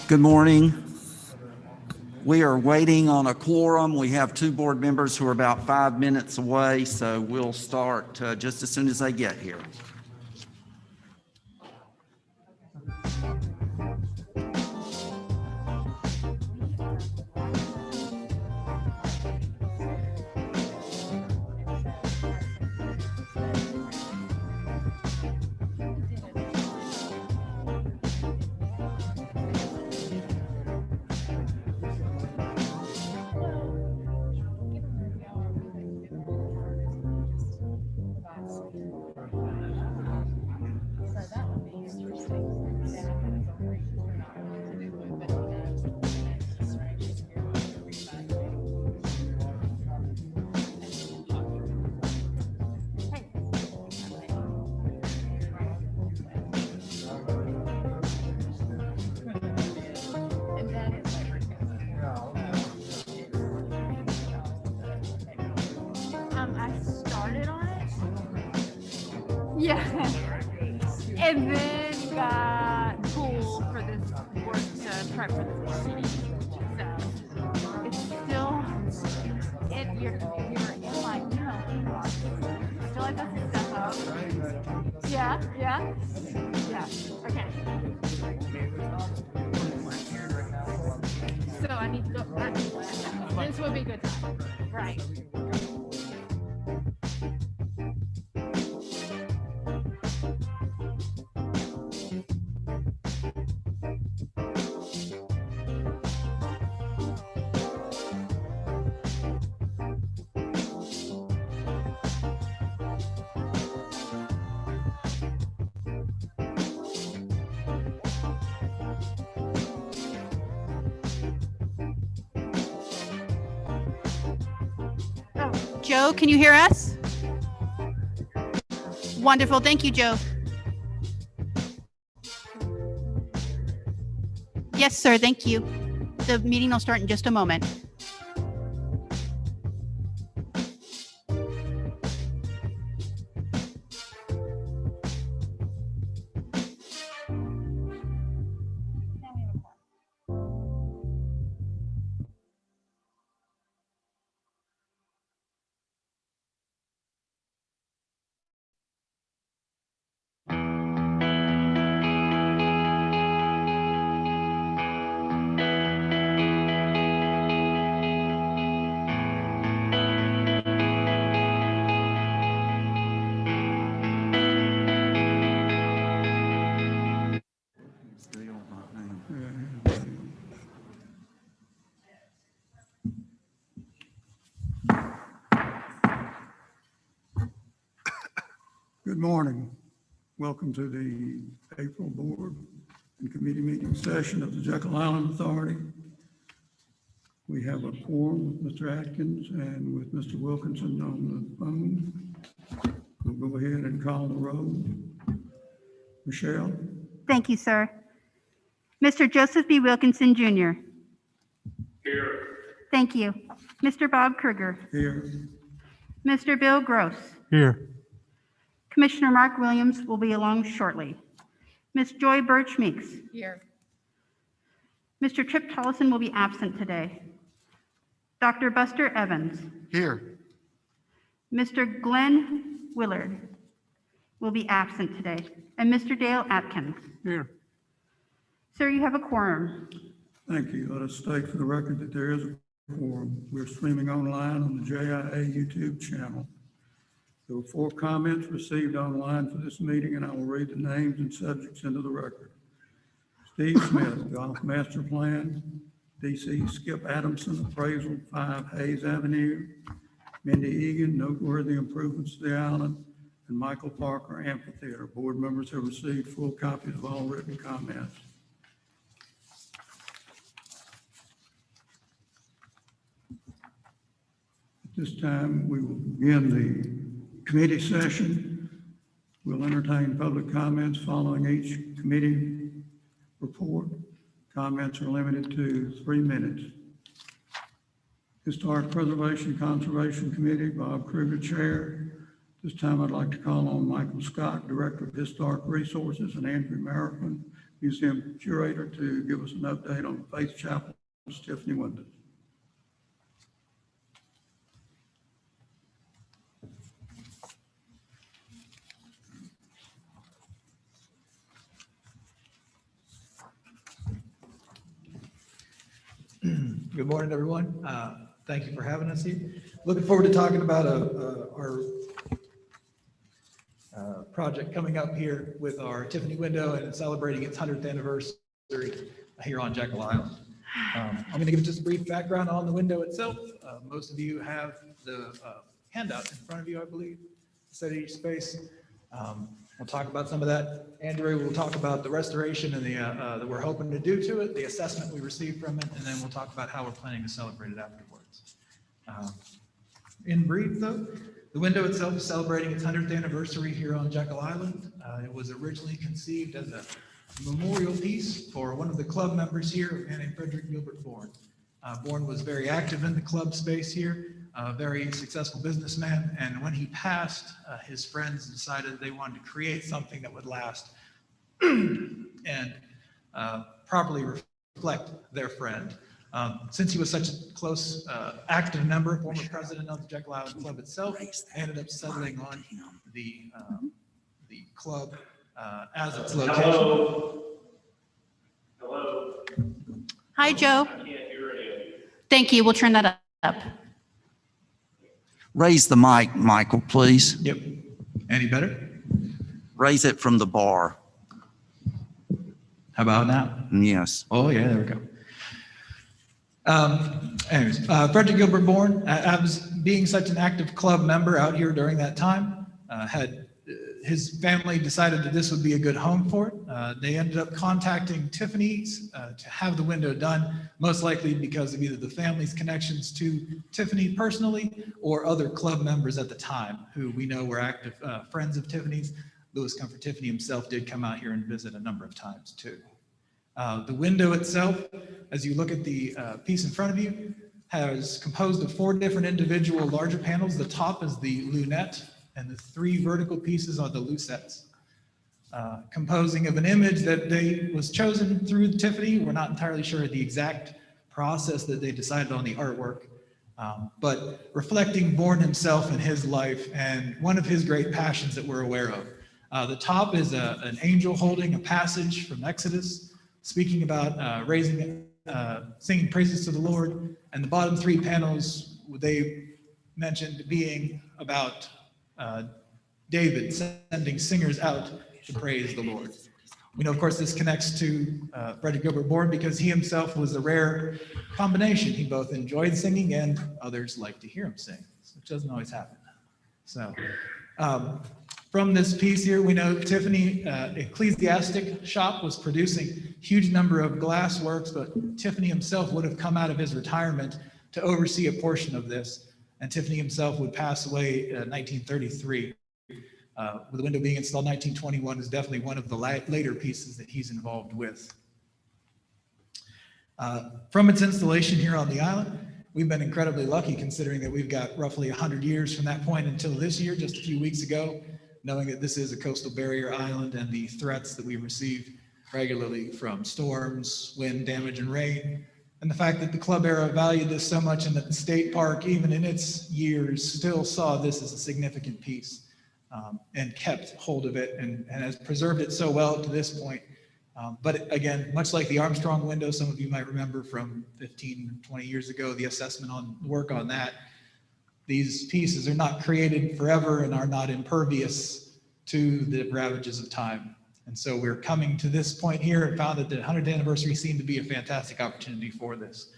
Good morning. We are waiting on a quorum. We have 2 board members who are about 5 minutes away, so we'll start just as soon as they get here. Yeah, and then got pulled for this work to prep for this board meeting. So it's still, you're in like, I feel like that's a step up. Yeah. Okay. So I need to go. This would be good time, right? Joe, can you hear us? Wonderful. Thank you, Joe. Yes, sir. Thank you. The meeting will start in just a moment. Good morning. Welcome to the April Board and Committee meeting session of the Jekyll Island Authority. We have a quorum with Mr. Atkins and with Mr. Wilkinson on the phone. We'll go ahead and call the roll. Michelle? Thank you, sir. Mr. Joseph B. Wilkinson, Jr. Here. Thank you. Mr. Bob Kruger. Here. Mr. Bill Gross. Here. Commissioner Mark Williams will be along shortly. Ms. Joy Birch Meeks. Here. Mr. Trip Tollison will be absent today. Dr. Buster Evans. Here. Mr. Glenn Willard will be absent today. And Mr. Dale Atkins. Here. Sir, you have a quorum. Thank you. Let us state for the record that there is a quorum. We're streaming online on the JIA YouTube channel. There were 4 comments received online for this meeting, and I will read the names and subjects into the record. Steve Smith, Golf Master Plan. DC Skip Adamson, Appraisal, 5 Hayes Avenue. Mindy Egan, Noteworthy Improvements to the Island. And Michael Parker, Amphitheater. Board members have received full copies of all written comments. At this time, we will begin the committee session. We'll entertain public comments following each committee report. Comments are limited to 3 minutes. Historic Preservation Conservation Committee, Bob Kruger, Chair. This time I'd like to call on Michael Scott, Director of Historic Resources, and Andrew Maripin, Museum Curator, to give us an update on Faith Chapel's Tiffany windows. Good morning, everyone. Thank you for having us here. Looking forward to talking about our project coming up here with our Tiffany window and celebrating its 100th anniversary here on Jekyll Island. I'm going to give just a brief background on the window itself. Most of you have the handout in front of you, I believe, set each space. We'll talk about some of that. Andrew will talk about the restoration and the that we're hoping to do to it, the assessment we received from it, and then we'll talk about how we're planning to celebrate it afterwards. In brief, though, the window itself is celebrating its 100th anniversary here on Jekyll Island. It was originally conceived as a memorial piece for one of the club members here, a man named Frederick Gilbert Bourne. Bourne was very active in the club space here, a very successful businessman, and when he passed, his friends decided they wanted to create something that would last and properly reflect their friend. Since he was such a close, active member, former president of the Jekyll Island Club itself, ended up settling on the club as its location. Hello. Hello. Hi, Joe. I can't hear any of you. Thank you. We'll turn that up. Raise the mic, Michael, please. Yep. Any better? Raise it from the bar. How about now? Yes. Oh, yeah, there we go. Anyways, Frederick Gilbert Bourne, as being such an active club member out here during that time, his family decided that this would be a good home for it. They ended up contacting Tiffany's to have the window done, most likely because of either the family's connections to Tiffany personally or other club members at the time who we know were active friends of Tiffany's. Louis Comfort Tiffany himself did come out here and visit a number of times too. The window itself, as you look at the piece in front of you, has composed of 4 different individual larger panels. The top is the lunette, and the 3 vertical pieces are the lucettes, composing of an image that was chosen through Tiffany. We're not entirely sure of the exact process that they decided on the artwork, but reflecting Bourne himself and his life and one of his great passions that we're aware of. The top is an angel holding a passage from Exodus, speaking about singing praises to the Lord, and the bottom 3 panels, they mentioned being about David sending singers out to praise the Lord. We know, of course, this connects to Frederick Gilbert Bourne because he himself was a rare combination. He both enjoyed singing and others liked to hear him sing, which doesn't always happen. So from this piece here, we know Tiffany Ecclesiastic Shop was producing a huge number of glass works, but Tiffany himself would have come out of his retirement to oversee a portion of this. And Tiffany himself would pass away in 1933. With the window being installed in 1921 is definitely one of the later pieces that he's involved with. From its installation here on the island, we've been incredibly lucky considering that we've got roughly 100 years from that point until this year, just a few weeks ago, knowing that this is a coastal barrier island and the threats that we receive regularly from storms, wind damage, and rain. And the fact that the club era valued this so much and that the state park, even in its years, still saw this as a significant piece and kept hold of it and has preserved it so well to this point But again, much like the Armstrong window, some of you might remember from 15, 20 years ago, the assessment on work on that, these pieces are not created forever and are not impervious to the ravages of time. And so we're coming to this point here and found that the 100th anniversary seemed to be a fantastic opportunity for this.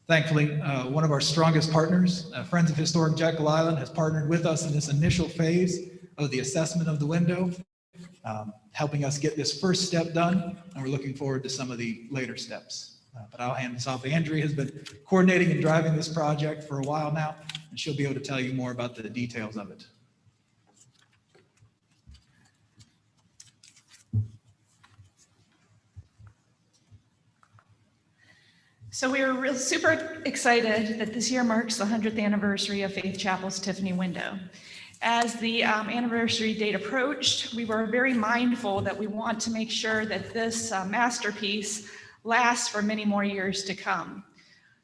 Thankfully, one of our strongest partners, Friends of Historic Jekyll Island, has partnered with us in this initial phase of the assessment of the window, helping us get this first step done, and we're looking forward to some of the later steps. But I'll hand this off. Andrea has been coordinating and driving this project for a while now, and she'll be able to tell you more about the details of it. So we are super excited that this year marks the 100th anniversary of Faith Chapel's Tiffany window. As the anniversary date approached, we were very mindful that we want to make sure that this masterpiece lasts for many more years to come.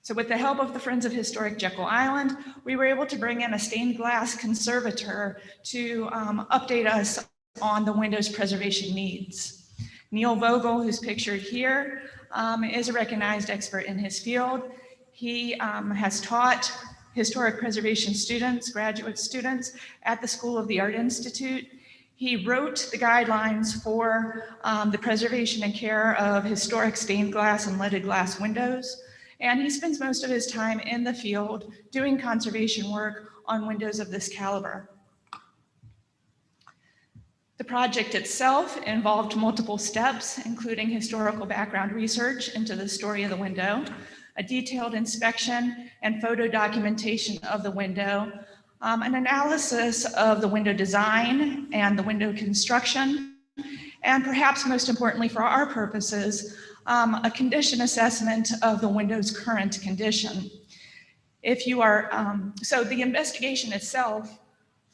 So with the help of the Friends of Historic Jekyll Island, we were able to bring in a stained glass conservator to update us on the window's preservation needs. Neil Vogel, who's pictured here, is a recognized expert in his field. He has taught historic preservation students, graduate students at the School of the Art Institute. He wrote the guidelines for the preservation and care of historic stained glass and leaded glass windows. And he spends most of his time in the field doing conservation work on windows of this caliber. The project itself involved multiple steps, including historical background research into the story of the window, a detailed inspection and photo documentation of the window, an analysis of the window design and the window construction, and perhaps most importantly for our purposes, a condition assessment of the window's current condition. If you are, so the investigation itself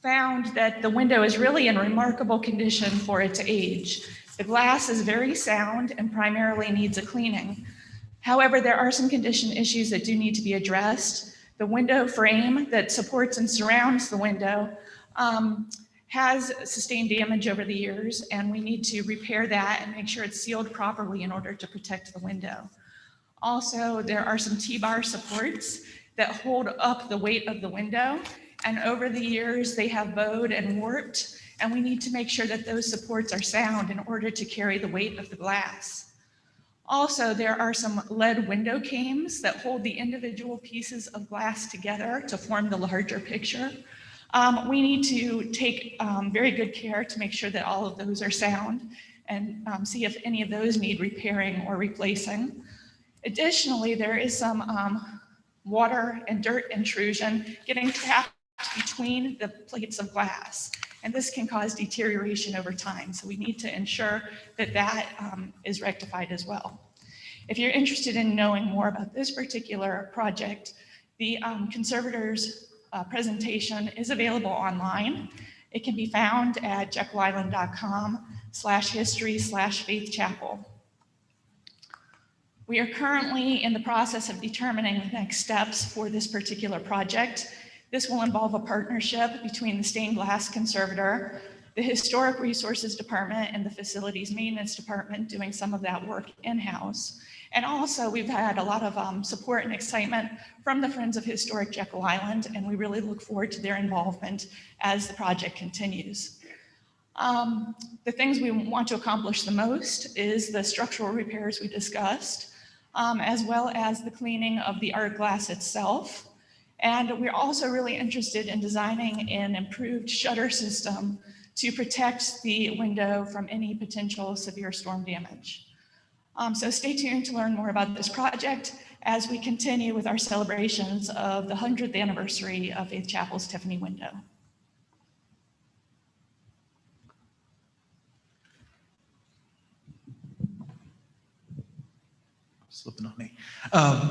found that the window is really in remarkable condition for its age. The glass is very sound and primarily needs a cleaning. However, there are some condition issues that do need to be addressed. The window frame that supports and surrounds the window has sustained damage over the years, and we need to repair that and make sure it's sealed properly in order to protect the window. Also, there are some T-bar supports that hold up the weight of the window, and over the years they have bowed and warped, and we need to make sure that those supports are sound in order to carry the weight of the glass. Also, there are some lead window cames that hold the individual pieces of glass together to form the larger picture. We need to take very good care to make sure that all of those are sound and see if any of those need repairing or replacing. Additionally, there is some water and dirt intrusion getting trapped between the plates of glass, and this can cause deterioration over time. So we need to ensure that that is rectified as well. If you're interested in knowing more about this particular project, the conservator's presentation is available online. It can be found at jekyllIsland.com/history/Faith Chapel. We are currently in the process of determining the next steps for this particular project. This will involve a partnership between the stained glass conservator, the Historic Resources Department, and the Facilities Maintenance Department doing some of that work in-house. And also we've had a lot of support and excitement from the Friends of Historic Jekyll Island, and we really look forward to their involvement as the project continues. The things we want to accomplish the most is the structural repairs we discussed, as well as the cleaning of the art glass itself. And we're also really interested in designing an improved shutter system to protect the window from any potential severe storm damage. So stay tuned to learn more about this project as we continue with our celebrations of the 100th anniversary of Faith Chapel's Tiffany window. Slipping on me.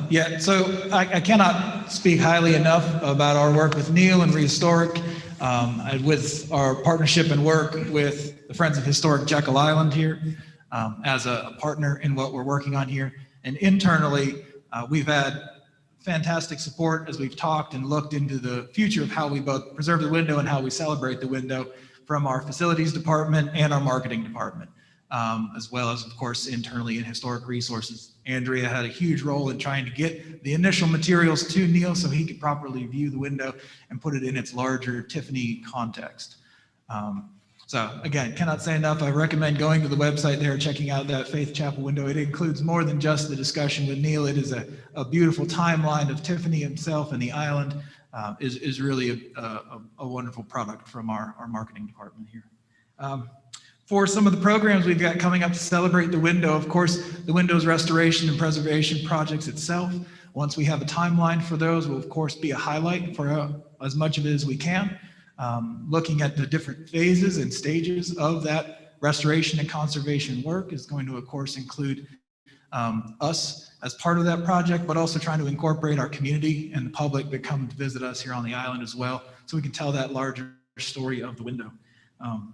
Yeah, so I cannot speak highly enough about our work with Neil and Rehistoric, with our partnership and work with the Friends of Historic Jekyll Island here as a partner in what we're working on here. And internally, we've had fantastic support as we've talked and looked into the future of how we both preserve the window and how we celebrate the window from our facilities department and our marketing department. as well as, of course, internally in historic resources. Andrea had a huge role in trying to get the initial materials to Neil so he could properly view the window and put it in its larger Tiffany context. So again, cannot say enough. I recommend going to the website there, checking out that Faith Chapel window. It includes more than just the discussion with Neil. It is a beautiful timeline of Tiffany himself and the island. Is really a wonderful product from our marketing department here. For some of the programs we've got coming up to celebrate the window, of course, the window's restoration and preservation projects itself. Once we have a timeline for those, will of course be a highlight for as much of it as we can. Looking at the different phases and stages of that restoration and conservation work is going to, of course, include us as part of that project, but also trying to incorporate our community and the public that come to visit us here on the island as well, so we can tell that larger story of the window.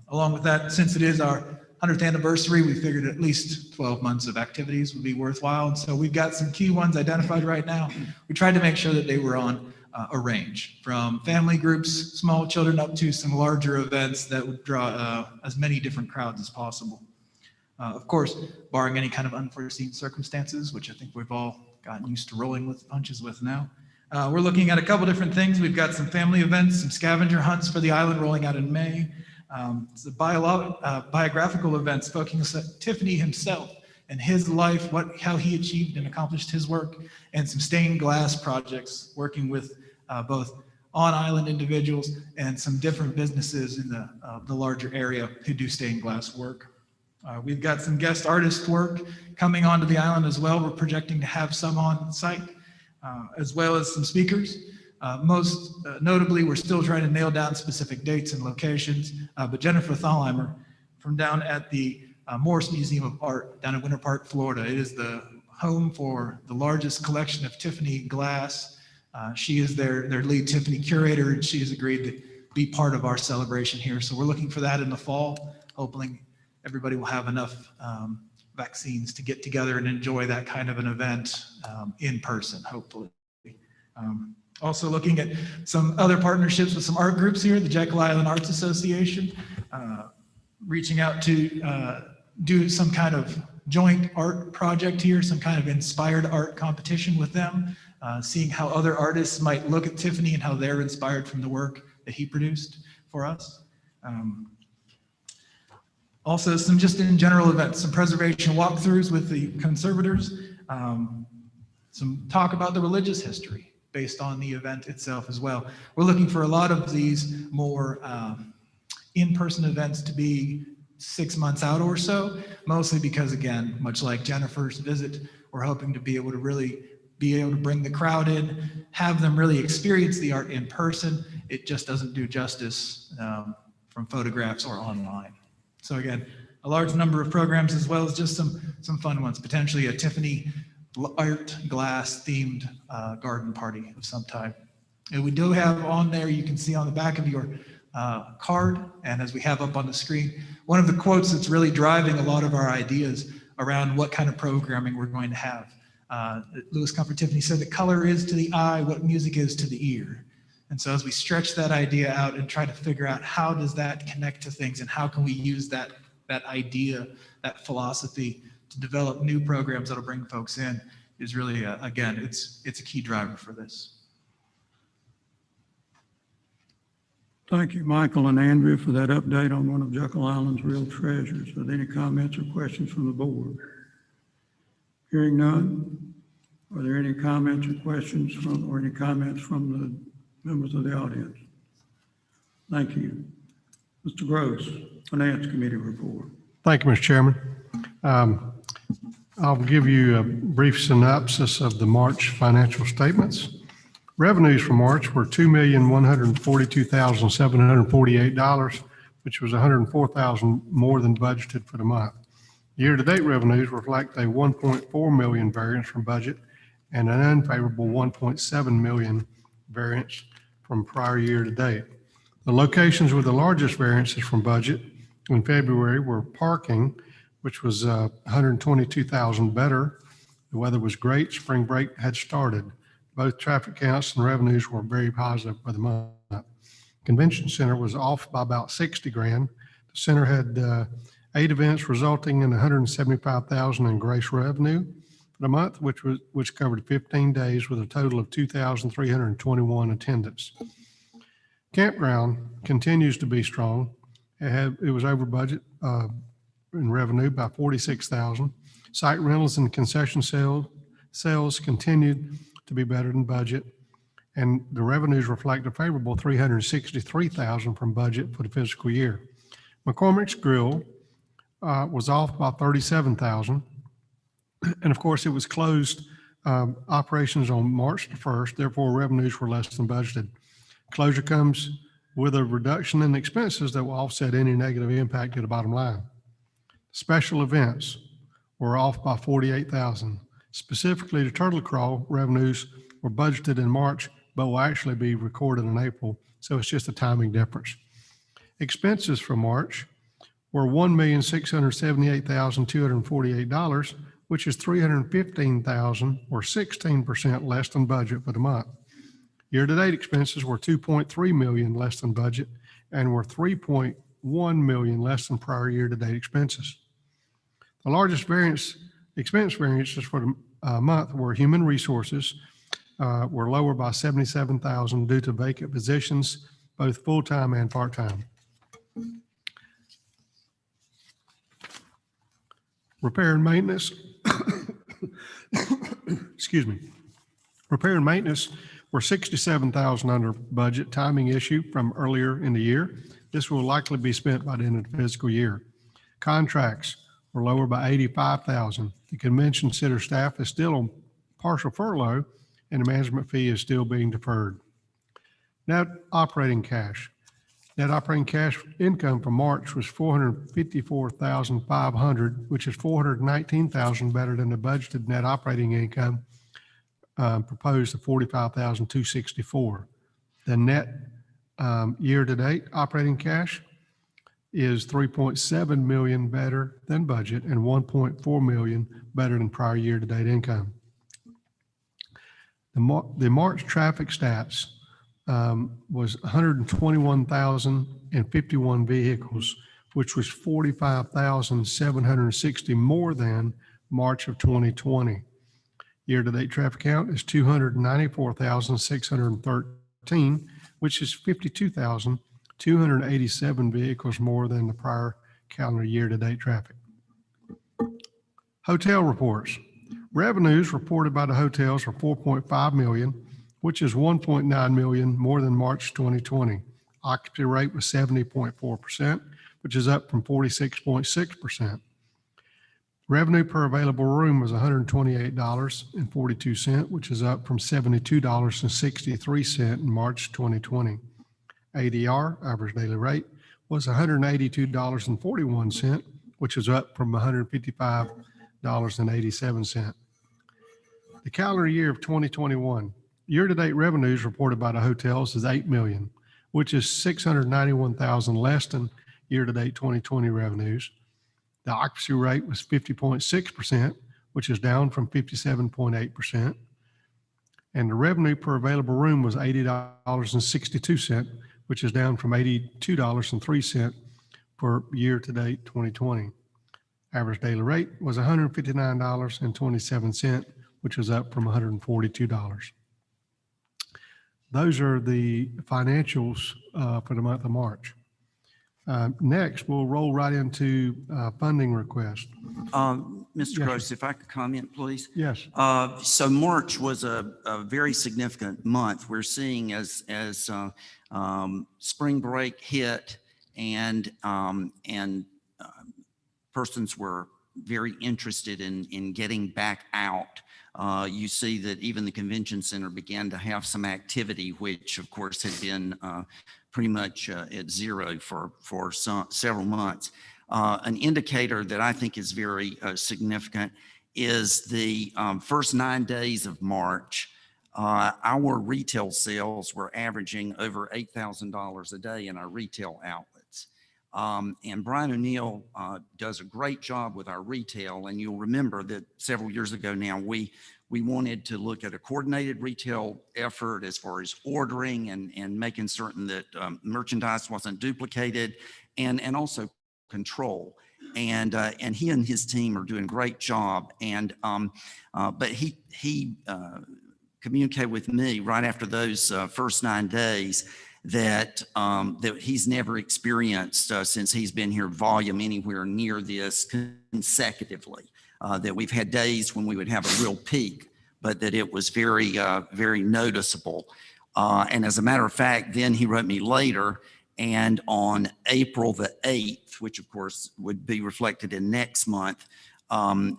Along with that, since it is our 100th anniversary, we figured at least 12 months of activities would be worthwhile. And so we've got some key ones identified right now. We tried to make sure that they were on a range from family groups, small children, up to some larger events that would draw as many different crowds as possible. Of course, barring any kind of unforeseen circumstances, which I think we've all gotten used to rolling with punches with now. We're looking at a couple different things. We've got some family events, some scavenger hunts for the island rolling out in May. It's biographical events focusing on Tiffany himself and his life, how he achieved and accomplished his work, and some stained glass projects working with both on-island individuals and some different businesses in the larger area who do stained glass work. We've got some guest artist work coming onto the island as well. We're projecting to have some on site, as well as some speakers. Most notably, we're still trying to nail down specific dates and locations, but Jennifer Thalheimer from down at the Morse Museum of Art down in Winter Park, Florida. It is the home for the largest collection of Tiffany glass. She is their lead Tiffany curator, and she has agreed to be part of our celebration here. So we're looking for that in the fall, hoping everybody will have enough vaccines to get together and enjoy that kind of an event in person, hopefully. Also looking at some other partnerships with some art groups here, the Jekyll Island Arts Association, reaching out to do some kind of joint art project here, some kind of inspired art competition with them, seeing how other artists might look at Tiffany and how they're inspired from the work that he produced for us. Also, some just in general events, some preservation walkthroughs with the conservators, some talk about the religious history based on the event itself as well. We're looking for a lot of these more in-person events to be 6 months out or so, mostly because, again, much like Jennifer's visit, we're hoping to be able to really be able to bring the crowd in, have them really experience the art in person. It just doesn't do justice from photographs or online. So again, a large number of programs as well as just some fun ones, potentially a Tiffany art glass themed garden party of some type. And we do have on there, you can see on the back of your card, and as we have up on the screen, one of the quotes that's really driving a lot of our ideas around what kind of programming we're going to have. Louis Comfort Tiffany said that color is to the eye what music is to the ear. And so as we stretch that idea out and try to figure out how does that connect to things and how can we use that idea, that philosophy to develop new programs that'll bring folks in is really, again, it's a key driver for this. Thank you, Michael and Andrea, for that update on one of Jekyll Island's real treasures. Are there any comments or questions from the board? Hearing none, are there any comments or questions or any comments from the members of the audience? Thank you. Mr. Gross, Finance Committee report. Thank you, Mr. Chairman. I'll give you a brief synopsis of the March financial statements. Revenues for March were $2,142,748, which was $104,000 more than budgeted for the month. Year-to-date revenues reflect a $1.4 million variance from budget and an unfavorable $1.7 million variance from prior year to date. The locations with the largest variances from budget in February were parking, which was $122,000 better. The weather was great. Spring break had started. Both traffic counts and revenues were very positive for the month. Convention Center was off by about 60 grand. The center had 8 events resulting in $175,000 in gross revenue for the month, which covered 15 days with a total of 2,321 attendance. Campground continues to be strong. It was over budget in revenue by $46,000. Site rentals and concession sales continued to be better than budget, and the revenues reflect a favorable $363,000 from budget for the fiscal year. McCormick's Grill was off by $37,000, and of course it was closed operations on March the 1st, therefore revenues were less than budgeted. Closure comes with a reduction in expenses that will offset any negative impact to the bottom line. Special events were off by $48,000. Specifically, the Turtle Crawl revenues were budgeted in March, but will actually be recorded in April, so it's just a timing difference. Expenses for March were $1,678,248, which is $315,000 or 16% less than budget for the month. Year-to-date expenses were $2.3 million less than budget and were $3.1 million less than prior year-to-date expenses. The largest expense variances for the month were human resources, were lower by $77,000 due to vacant positions, both full-time and part-time. Repair and maintenance, excuse me. Repair and maintenance were $67,000 under budget, timing issue from earlier in the year. This will likely be spent by the end of the fiscal year. Contracts were lower by $85,000. The convention center staff is still on partial furlough, and the management fee is still being deferred. Net operating cash. Net operating cash income for March was $454,500, which is $419,000 better than the budgeted net operating income proposed of $45,264. The net year-to-date operating cash is $3.7 million better than budget and $1.4 million better than prior year-to-date income. The March traffic stats was 121,051 vehicles, which was 45,760 more than March of 2020. Year-to-date traffic count is 294,613, which is 52,287 vehicles more than the prior calendar year-to-date traffic. Hotel reports. Revenues reported by the hotels are $4.5 million, which is $1.9 million more than March 2020. Occupancy rate was 70.4%, which is up from 46.6%. Revenue per available room was $128.42, which is up from $72.63 in March 2020. ADR, average daily rate, was $182.41, which is up from $155.87. The calendar year of 2021, year-to-date revenues reported by the hotels is $8 million, which is $691,000 less than year-to-date 2020 revenues. The occupancy rate was 50.6%, which is down from 57.8%. And the revenue per available room was $80.62, which is down from $82.03 for year-to-date 2020. Average daily rate was $159.27, which is up from $142. Those are the financials for the month of March. Next, we'll roll right into funding request. Mr. Yes, Gross, if I could comment, please. Yes. So March was a very significant month. We're seeing as spring break hit and persons were very interested in getting back out. You see that even the convention center began to have some activity, which of course had been pretty much at zero for several months. An indicator that I think is very significant is the first 9 days of March. Our retail sales were averaging over $8,000 a day in our retail outlets. And Brian O'Neill does a great job with our retail. And you'll remember that several years ago now, we wanted to look at a coordinated retail effort as far as ordering and making certain that merchandise wasn't duplicated and also control. And he and his team are doing a great job. But he communicated with me right after those first 9 days that he's never experienced since he's been here volume anywhere near this consecutively. That we've had days when we would have a real peak, but that it was very, very noticeable. And as a matter of fact, then he wrote me later, and on April the 8th, which of course would be reflected in next month,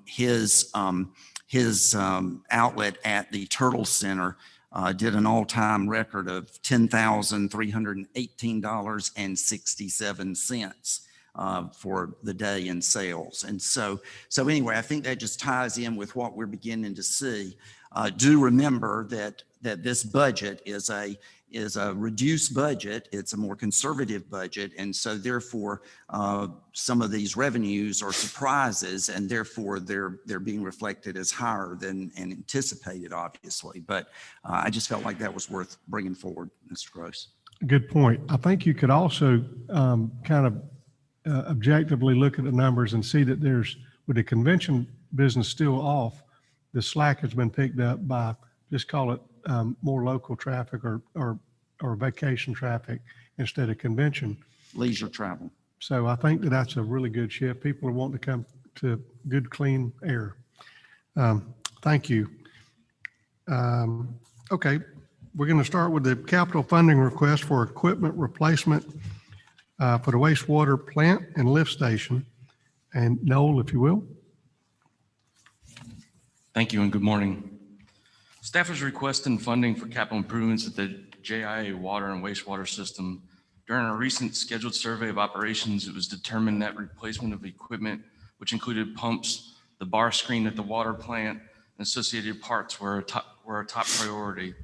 his outlet at the Turtle Center did an all-time record of $10,318.67 for the day in sales. And so anyway, I think that just ties in with what we're beginning to see. Do remember that this budget is a reduced budget. It's a more conservative budget. And so therefore, some of these revenues are surprises, and therefore they're being reflected as higher than anticipated, obviously. But I just felt like that was worth bringing forward, Mr. Gross. Good point. I think you could also kind of objectively look at the numbers and see that with the convention business still off, the slack has been picked up by, just call it more local traffic or vacation traffic instead of convention. Leisure travel. So I think that's a really good shift. People are wanting to come to good, clean air. Thank you. Okay, we're going to start with the capital funding request for equipment replacement for the wastewater plant and lift station. And Noel, if you will. Thank you and good morning. Staff is requesting funding for capital improvements at the JIA water and wastewater system. During a recent scheduled survey of operations, it was determined that replacement of equipment, which included pumps, the bar screen at the water plant, and associated parts were a top priority.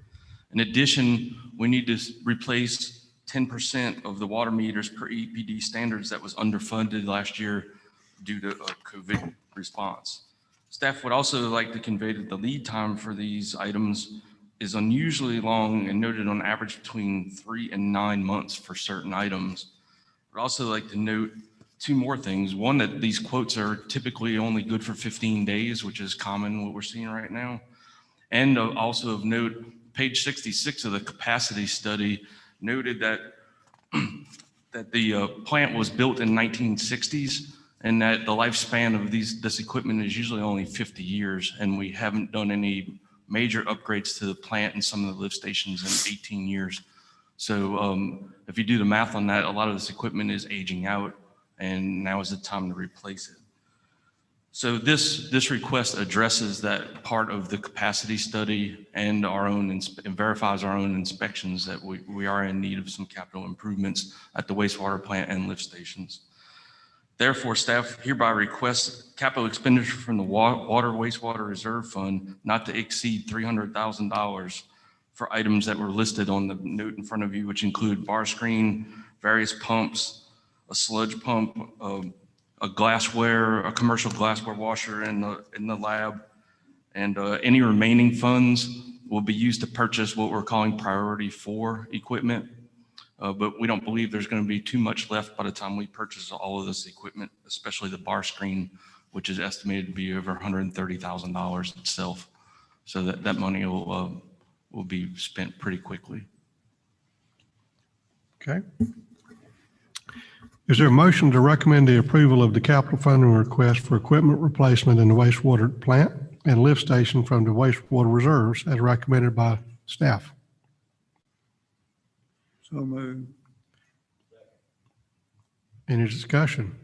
In addition, we need to replace 10% of the water meters per EPD standards that was underfunded last year due to a COVID response. Staff would also like to convey that the lead time for these items is unusually long and noted on average between 3 and 9 months for certain items. I'd also like to note 2 more things. One, that these quotes are typically only good for 15 days, which is common what we're seeing right now. And also of note, page 66 of the capacity study noted that, that the plant was built in 1960s. And that the lifespan of this equipment is usually only 50 years, and we haven't done any major upgrades to the plant and some of the lift stations in 18 years. So if you do the math on that, a lot of this equipment is aging out, and now is the time to replace it. So this request addresses that part of the capacity study and and verifies our own inspections that we are in need of some capital improvements at the wastewater plant and lift stations. Therefore, staff hereby requests capital expenditure from the Water Wastewater Reserve Fund not to exceed $300,000 for items that were listed on the note in front of you, which include bar screen, various pumps, a sludge pump, a commercial glassware washer in the lab, and any remaining funds will be used to purchase what we're calling priority 4 equipment. But we don't believe there's going to be too much left by the time we purchase all of this equipment, especially the bar screen, which is estimated to be over $130,000 itself. So that money will be spent pretty quickly. Okay. Is there a motion to recommend the approval of the capital funding request for equipment replacement in the wastewater plant and lift station from the wastewater reserves as recommended by staff? So moved. Any discussion?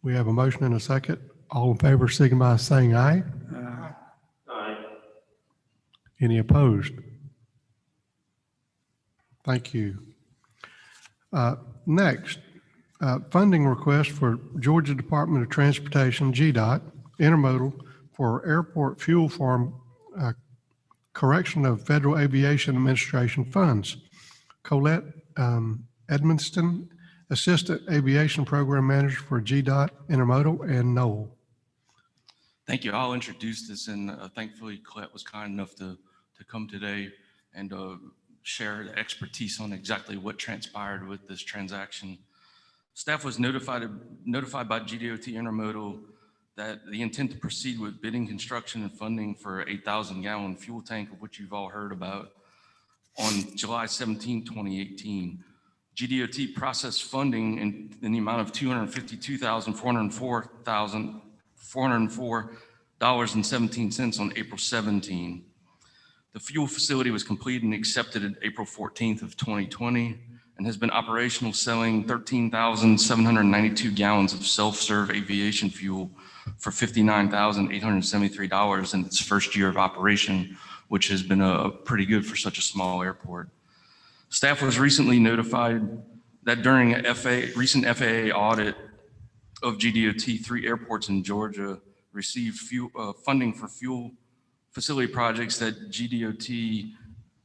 We have a motion and a second. All in favor, signify by saying aye. Aye. Any opposed? Thank you. Next, funding request for Georgia Department of Transportation, GDOT, intermodal for airport fuel farm correction of Federal Aviation Administration funds. Colette Edmonston, Assistant Aviation Program Manager for GDOT Intermodal, and Noel. Thank you. I'll introduce this, and thankfully Colette was kind enough to come today and share the expertise on exactly what transpired with this transaction. Staff was notified by GDOT Intermodal that the intent to proceed with bidding, construction, and funding for 8,000-gallon fuel tank, of which you've all heard about, on July 17, 2018. GDOT processed funding in the amount of $252,404.17 on April 17. The fuel facility was completed and accepted at April 14th of 2020 and has been operational, selling 13,792 gallons of self-serve aviation fuel for $59,873 in its first year of operation, which has been pretty good for such a small airport. Staff was recently notified that during a recent FAA audit of GDOT, 3 airports in Georgia received funding for fuel facility projects that GDOT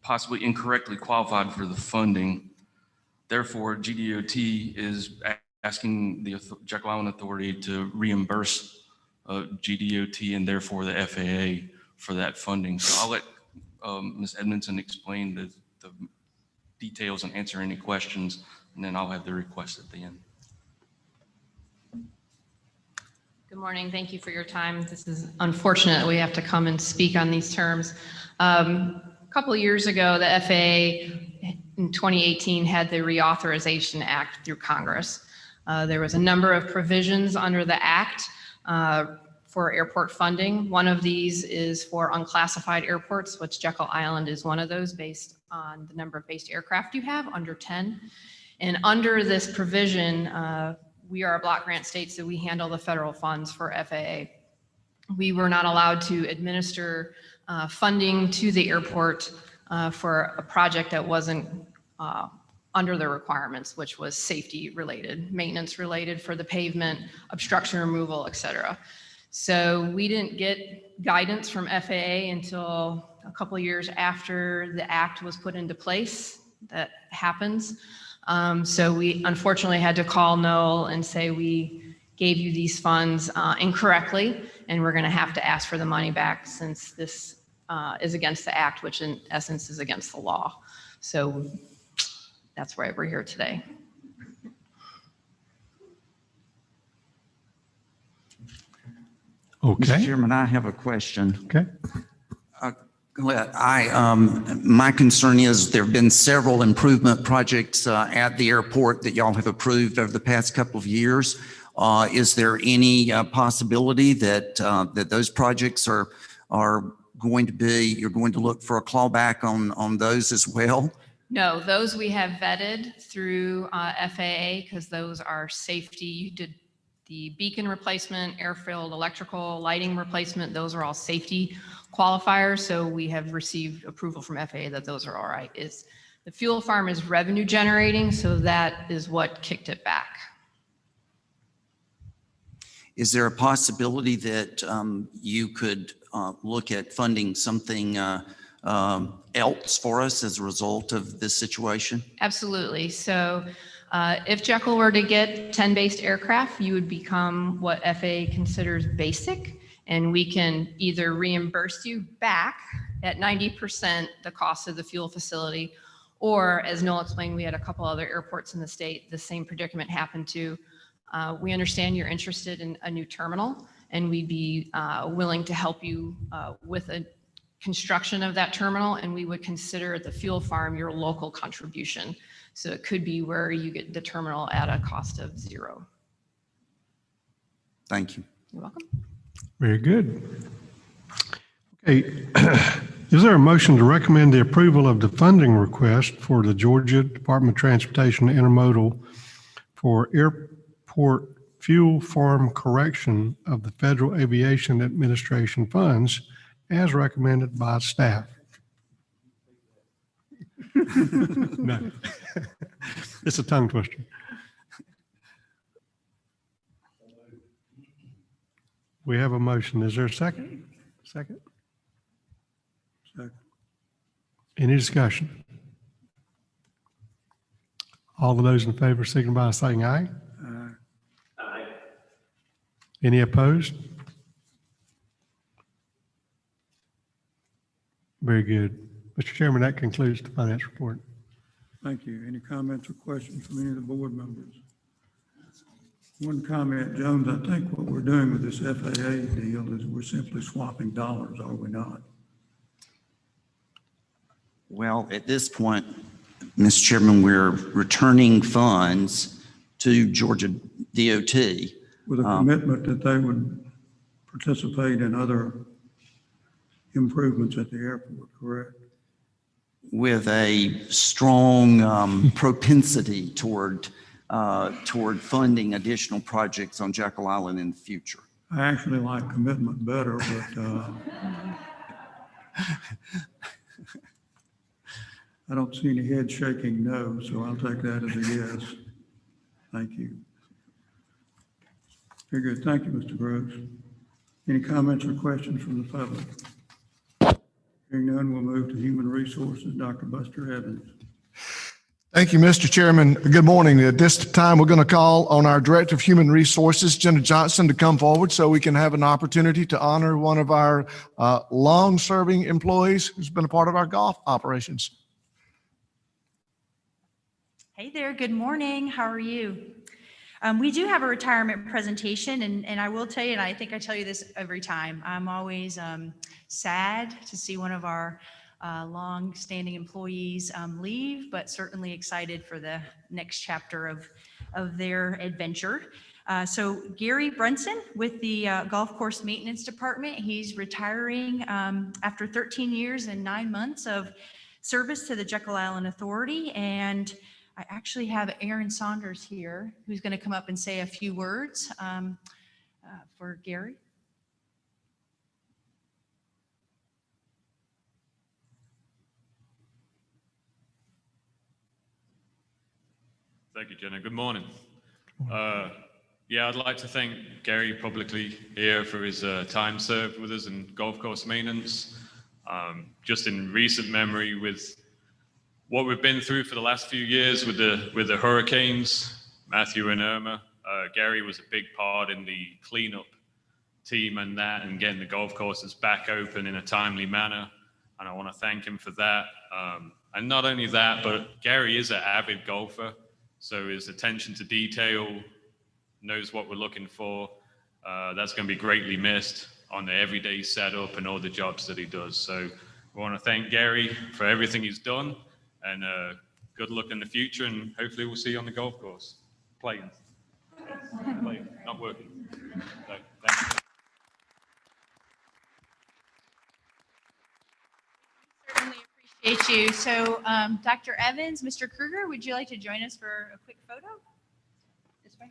possibly incorrectly qualified for the funding. Therefore, GDOT is asking the Jekyll Island Authority to reimburse GDOT and therefore the FAA for that funding. So I'll let Ms. Edmondson explain the details and answer any questions, and then I'll have the request at the end. Good morning. Thank you for your time. This is unfortunate that we have to come and speak on these terms. A couple of years ago, the FAA in 2018 had the Reauthorization Act through Congress. There was a number of provisions under the act for airport funding. One of these is for unclassified airports, which Jekyll Island is one of those based on the number of based aircraft you have, under 10. And under this provision, we are a block grant state, so we handle the federal funds for FAA. We were not allowed to administer funding to the airport for a project that wasn't under the requirements, which was safety related, maintenance related for the pavement, obstruction removal, et cetera. So we didn't get guidance from FAA until a couple of years after the act was put into place. That happens. So we unfortunately had to call Noel and say we gave you these funds incorrectly, and we're going to have to ask for the money back since this is against the act, which in essence is against the law. So that's why we're here today. Okay. Mr. Chairman, I have a question. Okay. My concern is there have been several improvement projects at the airport that y'all have approved over the past couple of years. Is there any possibility that that those projects are going to be, you're going to look for a clawback on those as well? No, those we have vetted through FAA because those are safety. You did the beacon replacement, airfield, electrical, lighting replacement. Those are all safety qualifiers. So we have received approval from FAA that those are all right. The fuel farm is revenue generating, so that is what kicked it back. Is there a possibility that you could look at funding something else for us as a result of this situation? Absolutely. So if Jekyll were to get 10 based aircraft, you would become what FAA considers basic, and we can either reimburse you back at 90% the cost of the fuel facility, or as Noel explained, we had a couple other airports in the state the same predicament happened to. We understand you're interested in a new terminal, and we'd be willing to help you with a construction of that terminal, and we would consider the fuel farm your local contribution. So it could be where you get the terminal at a cost of $0. Thank you. You're welcome. Very good. Okay. Is there a motion to recommend the approval of the funding request for the Georgia Department of Transportation Intermodal for airport fuel farm correction of the Federal Aviation Administration funds as recommended by staff? No. It's a tongue twister. We have a motion. Is there a second? Second? Second. Any discussion? All of those in favor signify by saying aye. Aye. Any opposed? Very good. Mr. Chairman, that concludes the finance report. Thank you. Any comments or questions from any of the board members? One comment, Jones, I think what we're doing with this FAA deal is we're simply swapping dollars, are we not? Well, at this point, Mr. Chairman, we're returning funds to Georgia DOT. With a commitment that they would participate in other improvements at the airport, correct? With a strong propensity toward funding additional projects on Jekyll Island in the future. I actually like commitment better, but I don't see any head shaking no, so I'll take that as a yes. Thank you. Very good. Thank you, Mr. Groves. Any comments or questions from the public? Hearing none, we'll move to Human Resources. Dr. Buster Evans. Thank you, Mr. Chairman. Good morning. At this time, we're going to call on our Director of Human Resources, Jenna Johnson, to come forward so we can have an opportunity to honor one of our long-serving employees who's been a part of our golf operations. Hey there, good morning. How are you? We do have a retirement presentation, and I will tell you, and I think I tell you this every time, I'm always sad to see one of our long-standing employees leave, but certainly excited for the next chapter of their adventure. So Gary Brunson with the Golf Course Maintenance Department, he's retiring after 13 years and 9 months of service to the Jekyll Island Authority. And I actually have Aaron Saunders here, who's going to come up and say a few words for Gary. Thank you, Jenna. Good morning. Yeah, I'd like to thank Gary publicly here for his time served with us in golf course maintenance. Just in recent memory with what we've been through for the last few years with the hurricanes, Matthew and Irma, Gary was a big part in the cleanup team and getting the golf courses back open in a timely manner. And I want to thank him for that. And not only that, but Gary is an avid golfer. So his attention to detail, knows what we're looking for. That's going to be greatly missed on the everyday setup and all the jobs that he does. So we want to thank Gary for everything he's done, and good luck in the future, and hopefully we'll see you on the golf course. Playing. Playing, not working. So, thank you. Certainly appreciate you. So Dr. Evans, Mr. Kruger, would you like to join us for a quick photo? This way.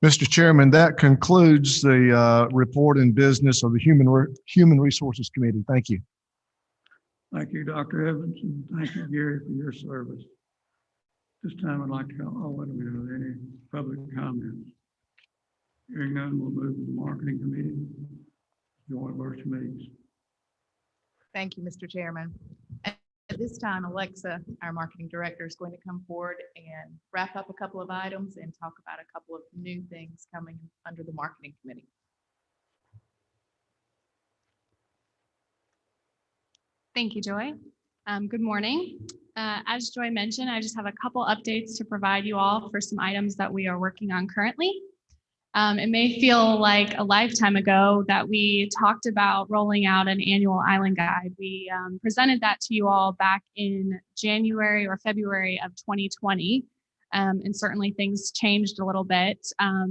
Mr. Chairman, that concludes the report and business of the Human Resources Committee. Thank you. Thank you, Dr. Evans, and thank you, Gary, for your service. This time I'd like to call, do we have any public comments? Hearing none, we'll move to the Marketing Committee. Joint Bursar Meeks. Thank you, Mr. Chairman. At this time, Alexa, our marketing director, is going to come forward and wrap up a couple of items and talk about a couple of new things coming under the marketing committee. Thank you, Joy. Good morning. As Joy mentioned, I just have a couple updates to provide you all for some items that we are working on currently. It may feel like a lifetime ago that we talked about rolling out an annual island guide. We presented that to you all back in January or February of 2020. And certainly things changed a little bit.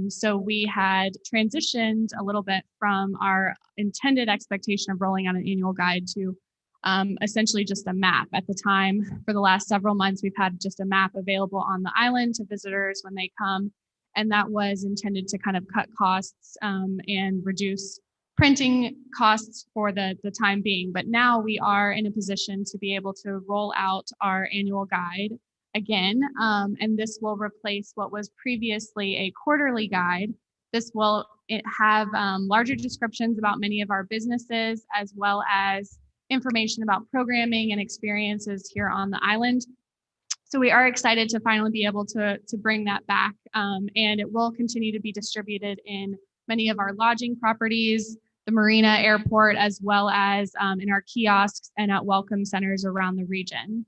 So we had transitioned a little bit from our intended expectation of rolling out an annual guide to essentially just a map. At the time, for the last several months, we've had just a map available on the island to visitors when they come. And that was intended to kind of cut costs and reduce printing costs for the time being. But now we are in a position to be able to roll out our annual guide again. And this will replace what was previously a quarterly guide. This will have larger descriptions about many of our businesses, as well as information about programming and experiences here on the island. So we are excited to finally be able to bring that back, and it will continue to be distributed in many of our lodging properties, the marina, airport, as well as in our kiosks and at welcome centers around the region.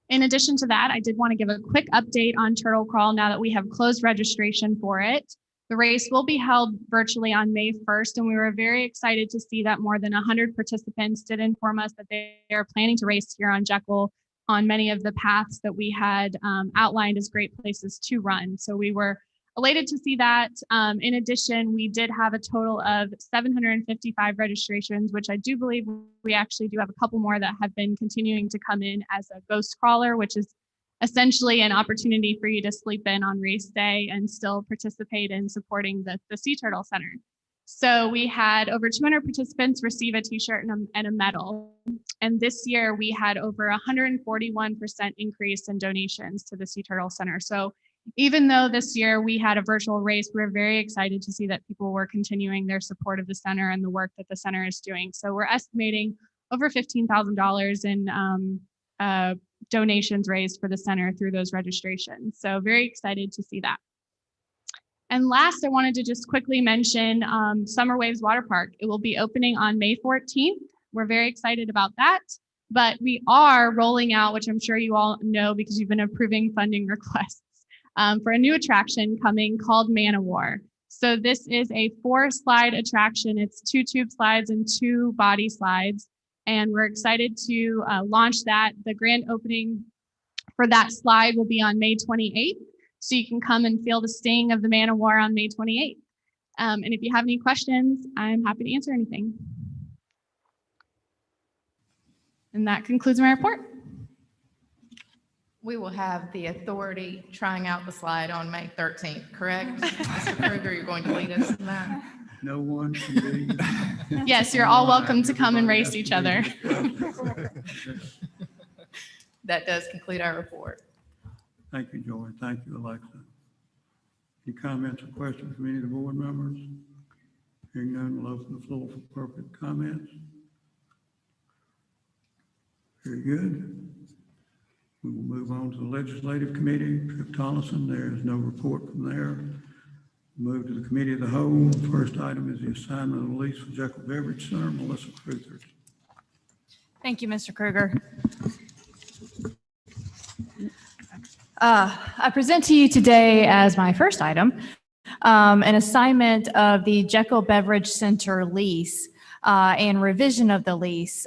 In addition to that, I did want to give a quick update on Turtle Crawl now that we have closed registration for it. The race will be held virtually on May 1st, and we were very excited to see that more than 100 participants did inform us that they are planning to race here on Jekyll on many of the paths that we had outlined as great places to run. So we were elated to see that. In addition, we did have a total of 755 registrations, which I do believe we actually do have a couple more that have been continuing to come in as a ghost crawler, which is essentially an opportunity for you to sleep in on race day and still participate in supporting the Sea Turtle Center. So we had over 200 participants receive a t-shirt and a medal. And this year we had over 141% increase in donations to the Sea Turtle Center. So even though this year we had a virtual race, we're very excited to see that people were continuing their support of the center and the work that the center is doing. So we're estimating over $15,000 in donations raised for the center through those registrations. So very excited to see that. And last, I wanted to just quickly mention Summer Waves Water Park. It will be opening on May 14th. We're very excited about that. But we are rolling out, which I'm sure you all know because you've been approving funding requests, for a new attraction coming called Man o' War. So this is a 4-slide attraction. It's 2 tube slides and 2 body slides. And we're excited to launch that. The grand opening for that slide will be on May 28th. So you can come and feel the sting of the Man o' War on May 28th. And if you have any questions, I'm happy to answer anything. And that concludes my report. We will have the authority trying out the slide on May 13th, correct? Mr. Kruger, you're going to lead us in that? No one can be. Yes, you're all welcome to come and race each other. That does conclude our report. Thank you, Joy. Thank you, Alexa. Any comments or questions from any of the board members? Hearing none, we'll open the floor for appropriate comments. Very good. We will move on to the Legislative Committee. Trip Tollison, there is no report from there. Move to the Committee of the Whole. The first item is the assignment of the lease for Jekyll Beverage Center. Melissa Kruger. Thank you, Mr. Kruger. I present to you today as my first item, an assignment of the Jekyll Beverage Center lease and revision of the lease.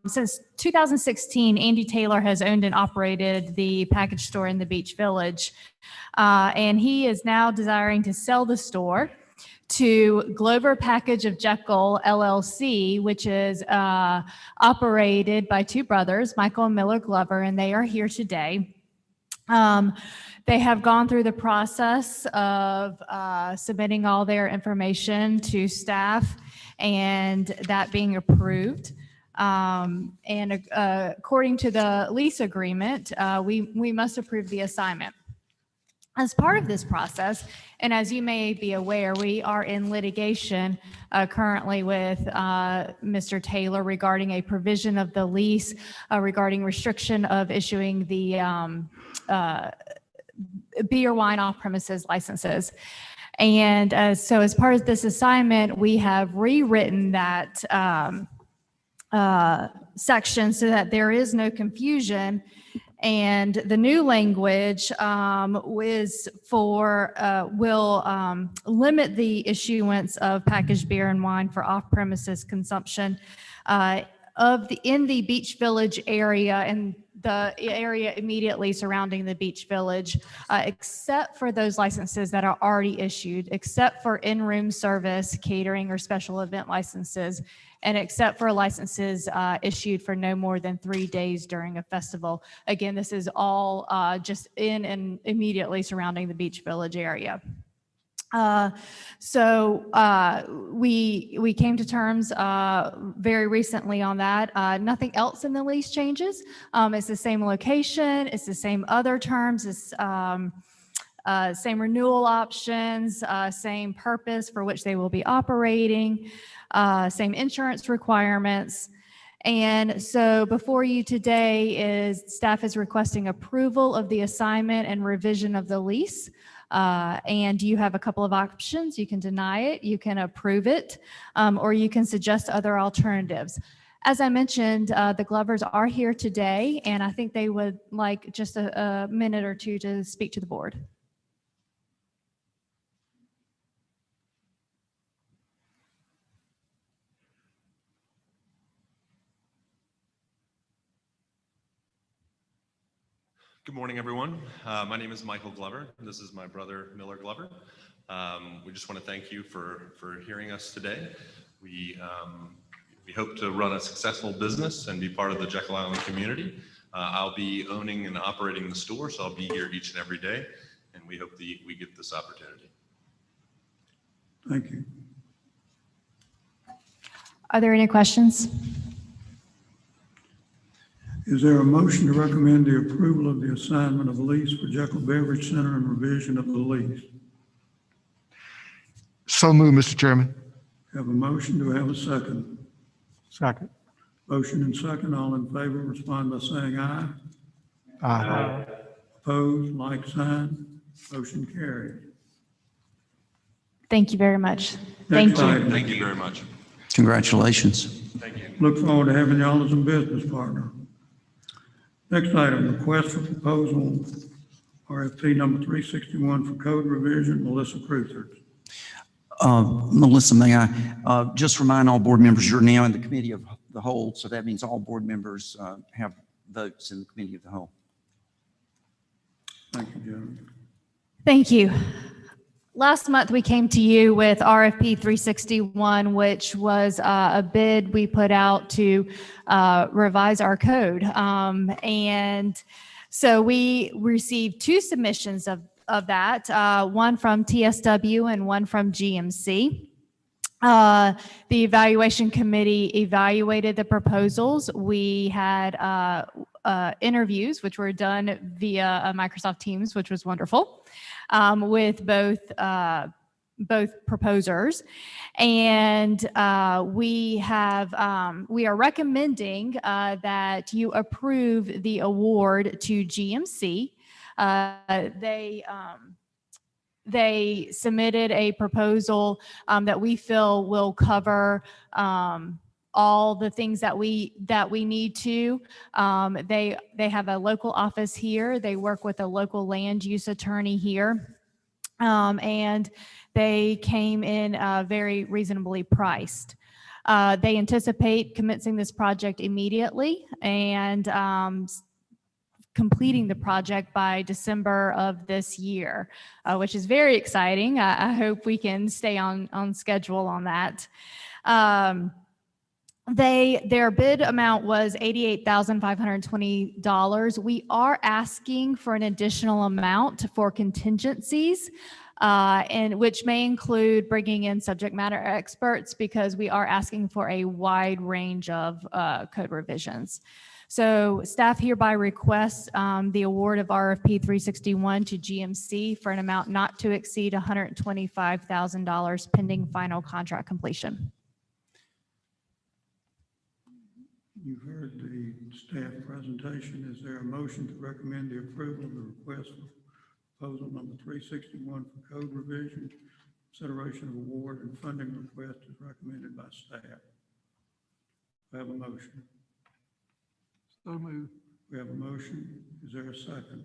Since 2016, Andy Taylor has owned and operated the package store in the Beach Village, and he is now desiring to sell the store to Glover Package of Jekyll LLC, which is operated by 2 brothers, Michael and Miller Glover, and they are here today. They have gone through the process of submitting all their information to staff and that being approved. And according to the lease agreement, we must approve the assignment. As part of this process, and as you may be aware, we are in litigation currently with Mr. Taylor regarding a provision of the lease regarding restriction of issuing the beer, wine off-premises licenses. And so as part of this assignment, we have rewritten that section so that there is no confusion. And the new language is for, will limit the issuance of packaged beer and wine for off-premises consumption in the Beach Village area and the area immediately surrounding the Beach Village, except for those licenses that are already issued, except for in-room service, catering, or special event licenses, and except for licenses issued for no more than 3 days during a festival. Again, this is all just in and immediately surrounding the Beach Village area. We came to terms very recently on that. Nothing else in the lease changes. It's the same location. It's the same other terms. It's same renewal options, same purpose for which they will be operating, same insurance requirements. And so before you today staff is requesting approval of the assignment and revision of the lease. And you have a couple of options. You can deny it, you can approve it, or you can suggest other alternatives. As I mentioned, the Glovers are here today, and I think they would like just a minute or two to speak to the board. Good morning, everyone. My name is Michael Glover. This is my brother, Miller Glover. We just want to thank you for hearing us today. We hope to run a successful business and be part of the Jekyll Island community. I'll be owning and operating the store, so I'll be here each and every day, and we hope that we get this opportunity. Thank you. Are there any questions? Is there a motion to recommend the approval of the assignment of lease for Jekyll Beverage Center and revision of the lease? So moved, Mr. Chairman. Have a motion. Do we have a second? Second. Motion and second. All in favor, respond by saying aye. Aye. Opposed, like sign. Motion carried. Thank you very much. Next Thank you. item. Thank you very much. Congratulations. Thank you. Look forward to having y'all as a business partner. Next item, request for proposal, RFP number 361 for code revision, Melissa Cruther. Melissa, may I just remind all board members, you're now in the committee of the whole, so that means all board members have votes in the committee of the whole. Thank you, Joe. Thank you. Last month, we came to you with RFP 361, which was a bid we put out to revise our code. And so we received 2 submissions of that, one from TSW and one from GMC. The evaluation committee evaluated the proposals. We had interviews, which were done via Microsoft Teams, which was wonderful. With both proposers, and we are recommending that you approve the award to GMC. They submitted a proposal that we feel will cover all the things that we need to. They have a local office here. They work with a local land use attorney here. And they came in very reasonably priced. They anticipate commencing this project immediately and completing the project by December of this year, which is very exciting. I hope we can stay on schedule on that. Their bid amount was $88,520. We are asking for an additional amount for contingencies, and which may include bringing in subject matter experts, because we are asking for a wide range of code revisions. So staff hereby requests the award of RFP 361 to GMC for an amount not to exceed $125,000 pending final contract completion. You've heard the staff presentation. Is there a motion to recommend the approval of the request for proposal number 361 for code revision, consideration of award and funding request as recommended by staff? We have a motion. So moved. We have a motion. Is there a second?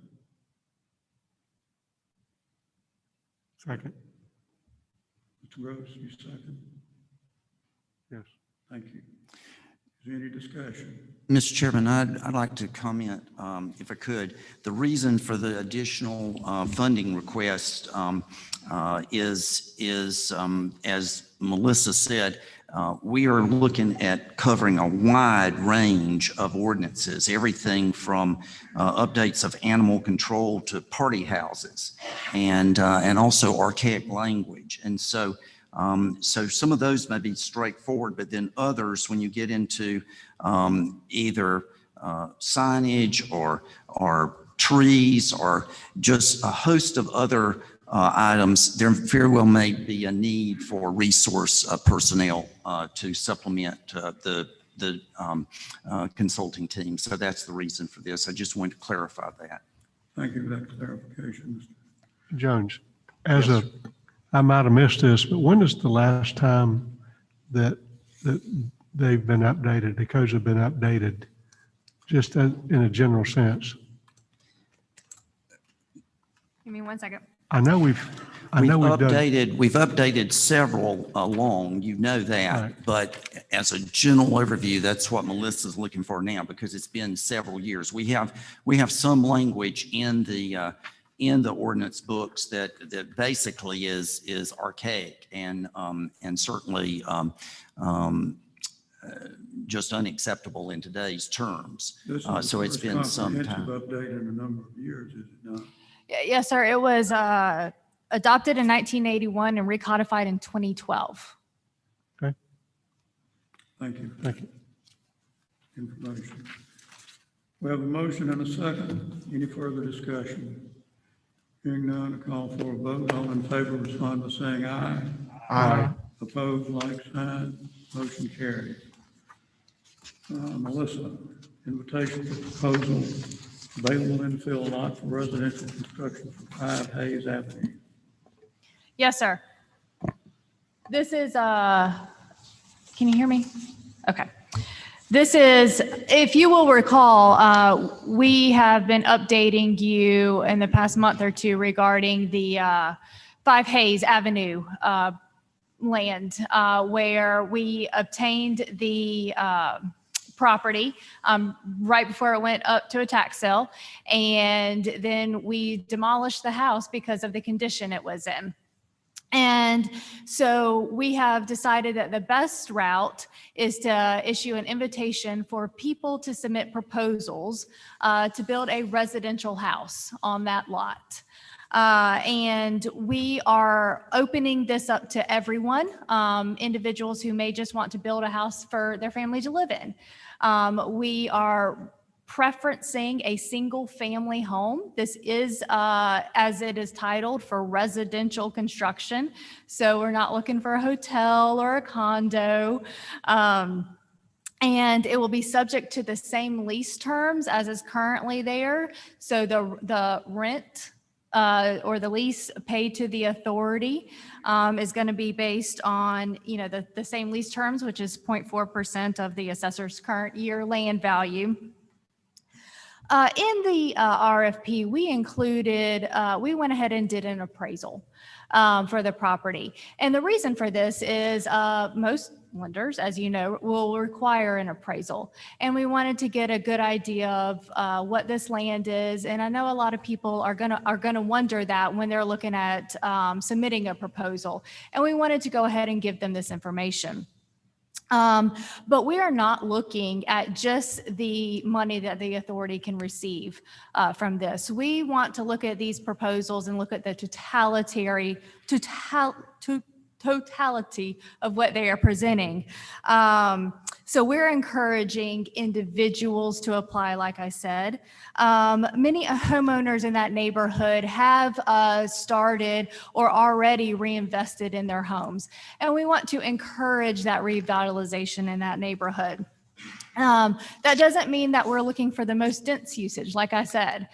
Second. Mr. Gross, you second? Yes. Thank you. Is Is there any discussion? Mr. Chairman, I'd like to comment, if I could. The reason for the additional funding request is as Melissa said, we are looking at covering a wide range of ordinances, everything from updates of animal control to party houses, and also archaic language. And so some of those may be straightforward, but then others, when you get into either signage or trees or just a host of other items, there very well may be a need for resource personnel to supplement the consulting team. So that's the reason for this. I just wanted to clarify that. Thank you for that clarification, Mr. Jones, I might have missed this, but when is the last time that they've been updated, the codes have been updated, just in a general sense? Give me 1 second. I know we've updated several along, you know that, Right. but as a general overview, that's what Melissa's looking for now, because it's been several years. We have some language in the ordinance books that basically is archaic and certainly just unacceptable in today's terms. So it's been some time. This is the first comprehensive update in a number of years, is it not? Yes, sir. It was adopted in 1981 and recodified in 2012. Okay. Thank you. Thank you. Information. We have a motion and a second. Any further discussion? Hearing none, I call for a vote. All in favor, respond by saying aye. Aye. Opposed, like sign. Motion carried. Melissa, invitation for proposal, available infill lot for residential construction for 5 Hayes Avenue. Yes, sir. This is, can you hear me? Okay. This is, if you will recall, we have been updating you in the past month or two regarding the 5 Hayes Avenue land, where we obtained the property right before it went up to a tax sale, and then we demolished the house because of the condition it was in. And so we have decided that the best route is to issue an invitation for people to submit proposals to build a residential house on that lot. And we are opening this up to everyone, individuals who may just want to build a house for their family to live in. We are preferencing a single family home. This is, as it is titled, for residential construction. So we're not looking for a hotel or a condo. And it will be subject to the same lease terms as is currently there. So the rent or the lease paid to the authority is going to be based on, the same lease terms, which is 0.4% of the assessor's current year land value. In the RFP, we went ahead and did an appraisal for the property. And the reason for this is most lenders, as you know, will require an appraisal. And we wanted to get a good idea of what this land is. And I know a lot of people are gonna wonder that when they're looking at submitting a proposal. And we wanted to go ahead and give them this information. But we are not looking at just the money that the authority can receive from this. We want to look at these proposals and look at the totality of what they are presenting. So we're encouraging individuals to apply, like I said. Many homeowners in that neighborhood have started or already reinvested in their homes. And we want to encourage that revitalization in that neighborhood. That doesn't mean that we're looking for the most dense usage. Like I said,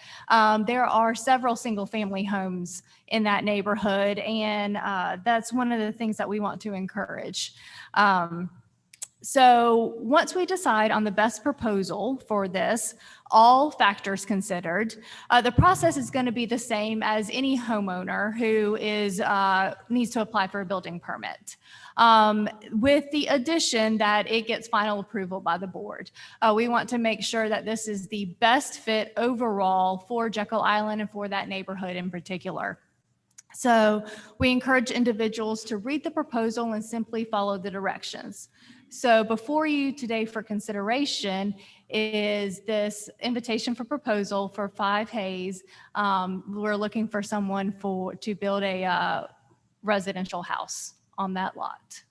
there are several single family homes in that neighborhood, and that's one of the things that we want to encourage. So once we decide on the best proposal for this, all factors considered. The process is going to be the same as any homeowner who needs to apply for a building permit, with the addition that it gets final approval by the board. We want to make sure that this is the best fit overall for Jekyll Island and for that neighborhood in particular. So we encourage individuals to read the proposal and simply follow the directions. So before you today for consideration is this invitation for proposal for 5 Hayes. We're looking for someone to build a residential house on that lot.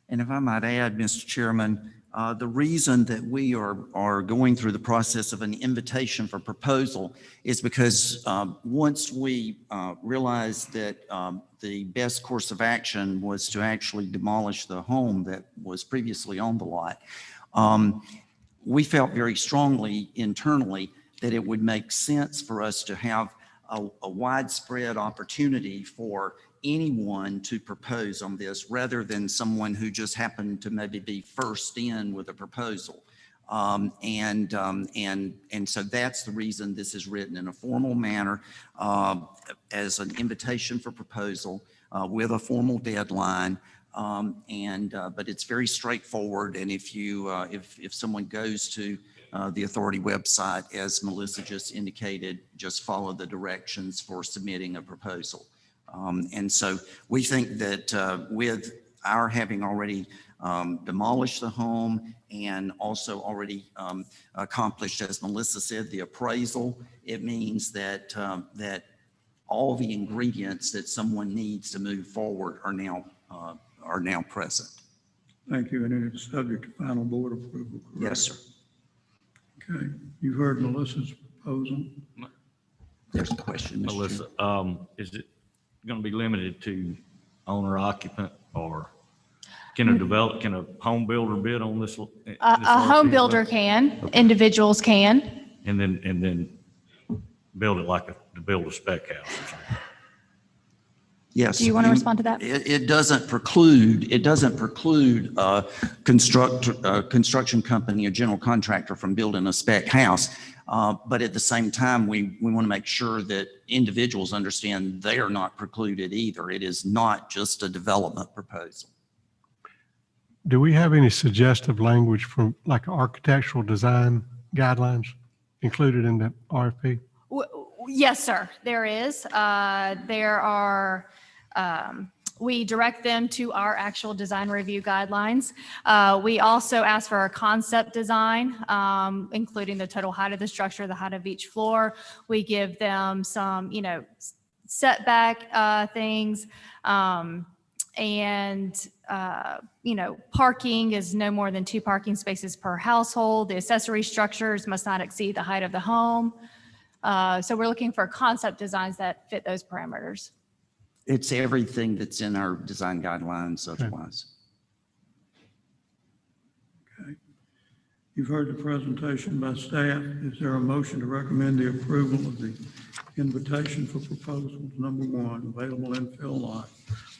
And if I might add, Mr. Chairman, the reason that we are going through the process of an invitation for proposal is because once we realized that the best course of action was to actually demolish the home that was previously on the lot, we felt very strongly internally that it would make sense for us to have a widespread opportunity for anyone to propose on this rather than someone who just happened to maybe be first in with a proposal. And so that's the reason this is written in a formal manner as an invitation for proposal with a formal deadline. But it's very straightforward. And if someone goes to the authority website, as Melissa just indicated, just follow the directions for submitting a proposal. And so we think that with our having already demolished the home and also already accomplished, as Melissa said, the appraisal, it means that all the ingredients that someone needs to move forward are now present. Thank you. And it is subject to final board approval, correct? Yes, sir. Okay. You heard Melissa's proposal. There's a question, Mr. Melissa, is it going to be limited to owner occupant, or can a home builder bid on this? A home builder can, individuals can. And then build it like to build a spec house or something. Yes. Do you want to respond to that? It doesn't preclude a construction company, a general contractor from building a spec house. But at the same time, we want to make sure that individuals understand they are not precluded either. It is not just a development proposal. Do we have any suggestive language from like architectural design guidelines included in the RFP? Yes, sir, there is. There are, we direct them to our actual design review guidelines. We also ask for a concept design, including the total height of the structure, the height of each floor. We give them some, setback things. Parking is no more than 2 parking spaces per household. The accessory structures must not exceed the height of the home. So we're looking for concept designs that fit those parameters. It's everything that's in our design guidelines otherwise. Okay. You've heard the presentation by staff. Is there a motion to recommend the approval of the invitation for proposals number 1, available infill lot,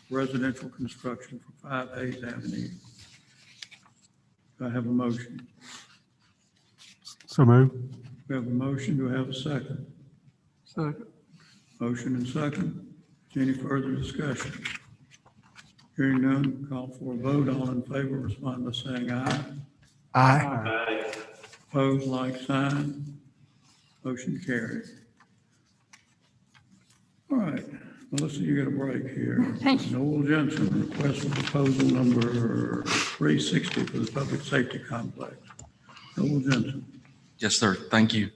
residential construction for 5 Hayes Avenue? Do I have a motion? So move. We have a motion. Do I have a second? Second. Motion and second. Any further discussion? Hearing none, call for a vote. All in favor, respond by saying aye. Aye. Opposed, like sign. Motion carried. All right, Melissa, you got a break here. Thank you. Noel Jensen, request for proposal number 360 for the public safety complex. Noel Jensen. Yes, sir. Thank you.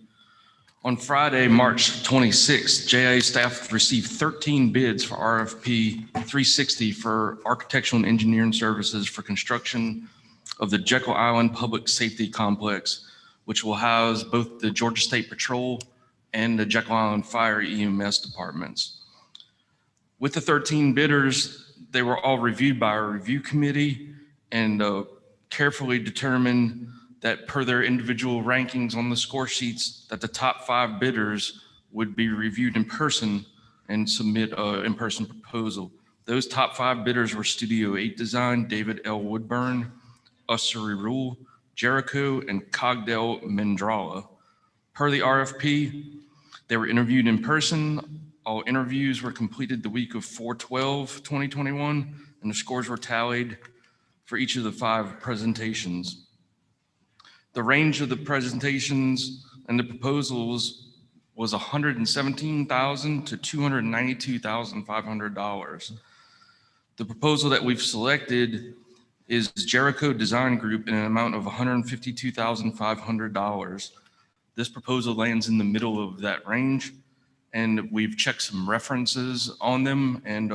On Friday, March 26th, JIA staff received 13 bids for RFP 360 for architectural and engineering services for construction of the Jekyll Island Public Safety Complex, which will house both the Georgia State Patrol and the Jekyll Island Fire EMS departments. With the 13 bidders, they were all reviewed by our review committee and carefully determined that per their individual rankings on the score sheets, that the top 5 bidders would be reviewed in person and submit an in-person proposal. Those top 5 bidders were Studio 8 Design, David L. Woodburn, Ussery Rule, Jericho, and Cogdell Mendrala. Per the RFP, they were interviewed in person. All interviews were completed the week of 4/12/2021, and the scores were tallied for each of the 5 presentations. The range of the presentations and the proposals was $117,000 to $292,500. The proposal that we've selected is Jericho Design Group in an amount of $152,500. This proposal lands in the middle of that range, and we've checked some references on them. And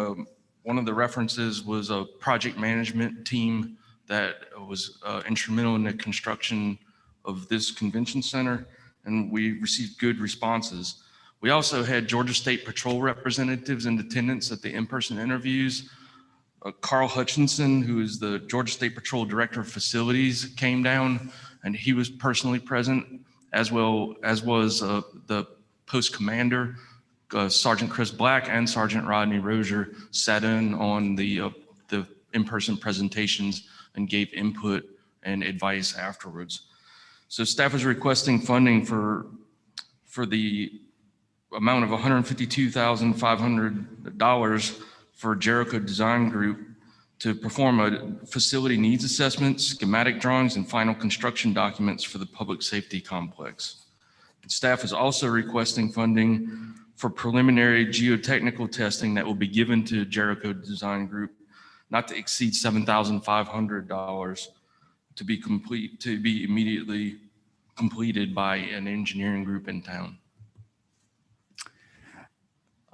one of the references was a project management team that was instrumental in the construction of this convention center, and we received good responses. We also had Georgia State Patrol representatives in attendance at the in-person interviews. Carl Hutchinson, who is the Georgia State Patrol Director of Facilities, came down, and he was personally present, as well as was the post commander, Sergeant Chris Black, and Sergeant Rodney Rozier sat in on the in-person presentations and gave input and advice afterwards. So staff is requesting funding for the amount of $152,500 for Jericho Design Group to perform a facility needs assessment, schematic drawings, and final construction documents for the public safety complex. And staff is also requesting funding for preliminary geotechnical testing that will be given to Jericho Design Group, not to exceed $7,500 to be immediately completed by an engineering group in town.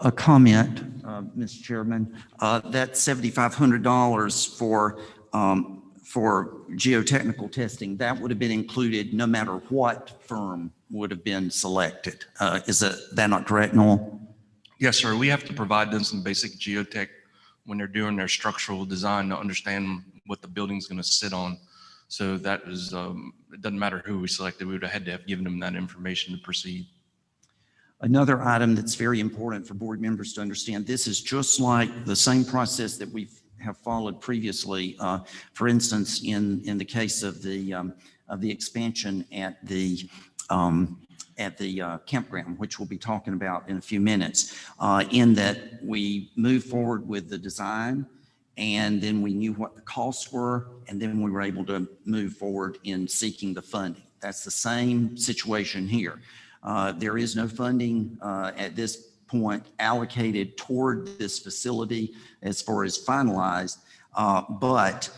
A comment, Mr. Chairman, that $7,500 for geotechnical testing, that would have been included no matter what firm would have been selected. Is that not correct, Noel? Yes, sir. We have to provide them some basic geotech when they're doing their structural design to understand what the building's going to sit on. So that is, it doesn't matter who we selected, we would have had to have given them that information to proceed. Another item that's very important for board members to understand, this is just like the same process that we have followed previously. For instance, in the case of the expansion at the campground, which we'll be talking about in a few minutes, in that we moved forward with the design, and then we knew what the costs were, and then we were able to move forward in seeking the funding. That's the same situation here. There is no funding at this point allocated toward this facility as far as finalized, but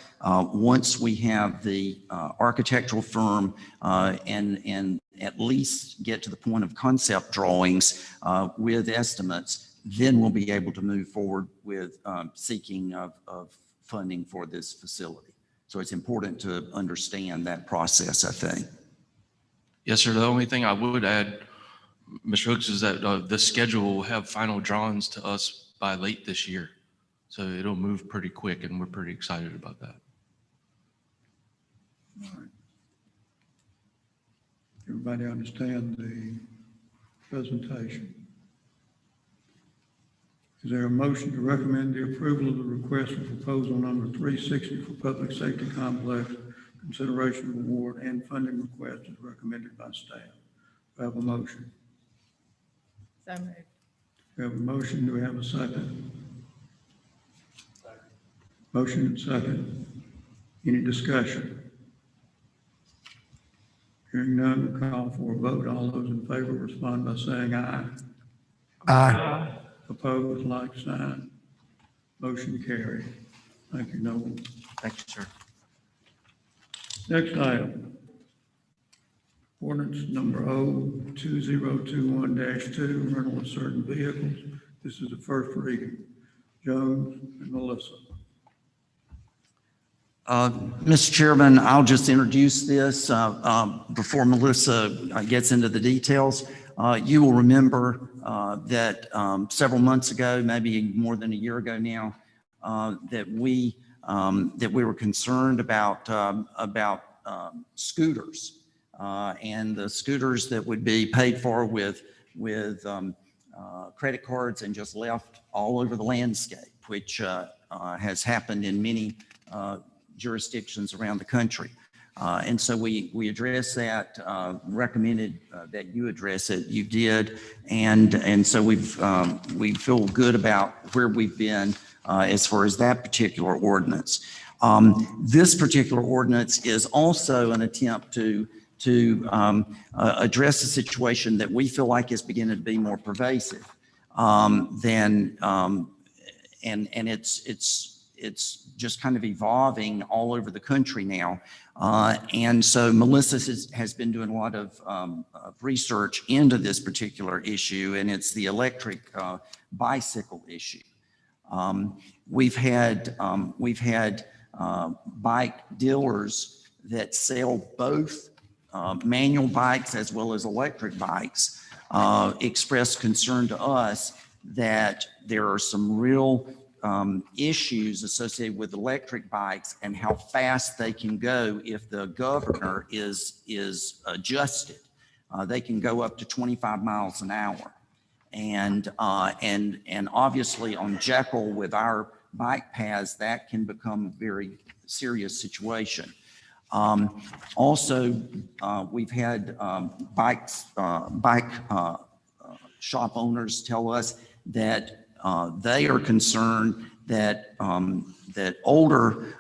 once we have the architectural firm and at least get to the point of concept drawings with estimates, then we'll be able to move forward with seeking of funding for this facility. So it's important to understand that process, I think. Yes, sir. The only thing I would add, Mr. Hooks, is that the schedule will have final drawings to us by late this year. So it'll move pretty quick, and we're pretty excited about that. All right. Everybody understand the presentation? Is there a motion to recommend the approval of the request for proposal number 360 for public safety complex, consideration of award and funding request as recommended by staff? Do I have a motion? So moved. We have a motion. Do we have a second? Motion and second. Any discussion? Hearing none, we'll call for a vote. All those in favor respond by saying aye. Aye. Opposed, like sign. Motion carried. Thank you, Noel. Thank you, sir. Next item. Ordinance number 02021-2, rental of certain vehicles. This is the first reading. Jones and Melissa. Mr. Chairman, I'll just introduce this before Melissa gets into the details. You will remember that several months ago, maybe more than a year ago now, that we were concerned about scooters and the scooters that would be paid for with credit cards and just left all over the landscape, which has happened in many jurisdictions around the country. And so we addressed that, recommended that you address it. You did. And so we feel good about where we've been as far as that particular ordinance. This particular ordinance is also an attempt to address a situation that we feel like is beginning to be more pervasive than, and it's just kind of evolving all over the country now. And so Melissa has been doing a lot of research into this particular issue, and it's the electric bicycle issue. We've had bike dealers that sell both manual bikes as well as electric bikes express concern to us that there are some real issues associated with electric bikes and how fast they can go if the governor is adjusted. They can go up to 25 miles an hour. And obviously on Jekyll with our bike paths, that can become a very serious situation. Also, we've had bike shop owners tell us that they are concerned that that older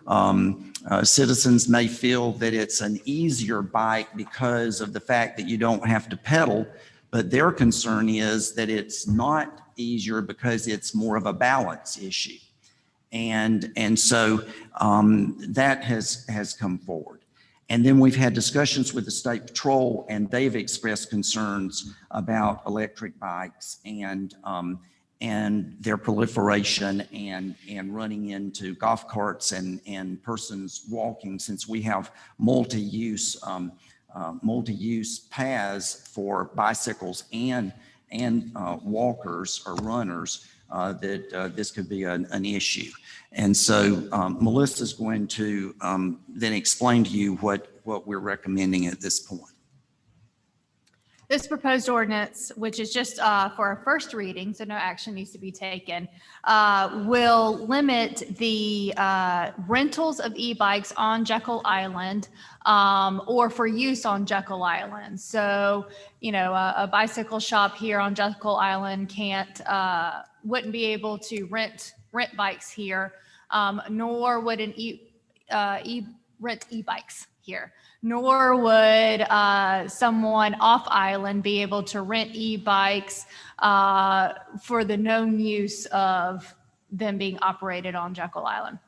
citizens may feel that it's an easier bike because of the fact that you don't have to pedal, but their concern is that it's not easier because it's more of a balance issue. And so that has come forward. And then we've had discussions with the State Patrol, and they've expressed concerns about electric bikes and their proliferation and running into golf carts and persons walking, since we have multi-use paths for bicycles and walkers or runners, that this could be an issue. And so Melissa's going to then explain to you what we're recommending at this point. This proposed ordinance, which is just for a first reading, so no action needs to be taken, will limit the rentals of e-bikes on Jekyll Island or for use on Jekyll Island. So, you know, a bicycle shop here on Jekyll Island wouldn't be able to rent bikes here, nor would rent e-bikes here. Nor would someone off island be able to rent e-bikes for the known use of them being operated on Jekyll Island.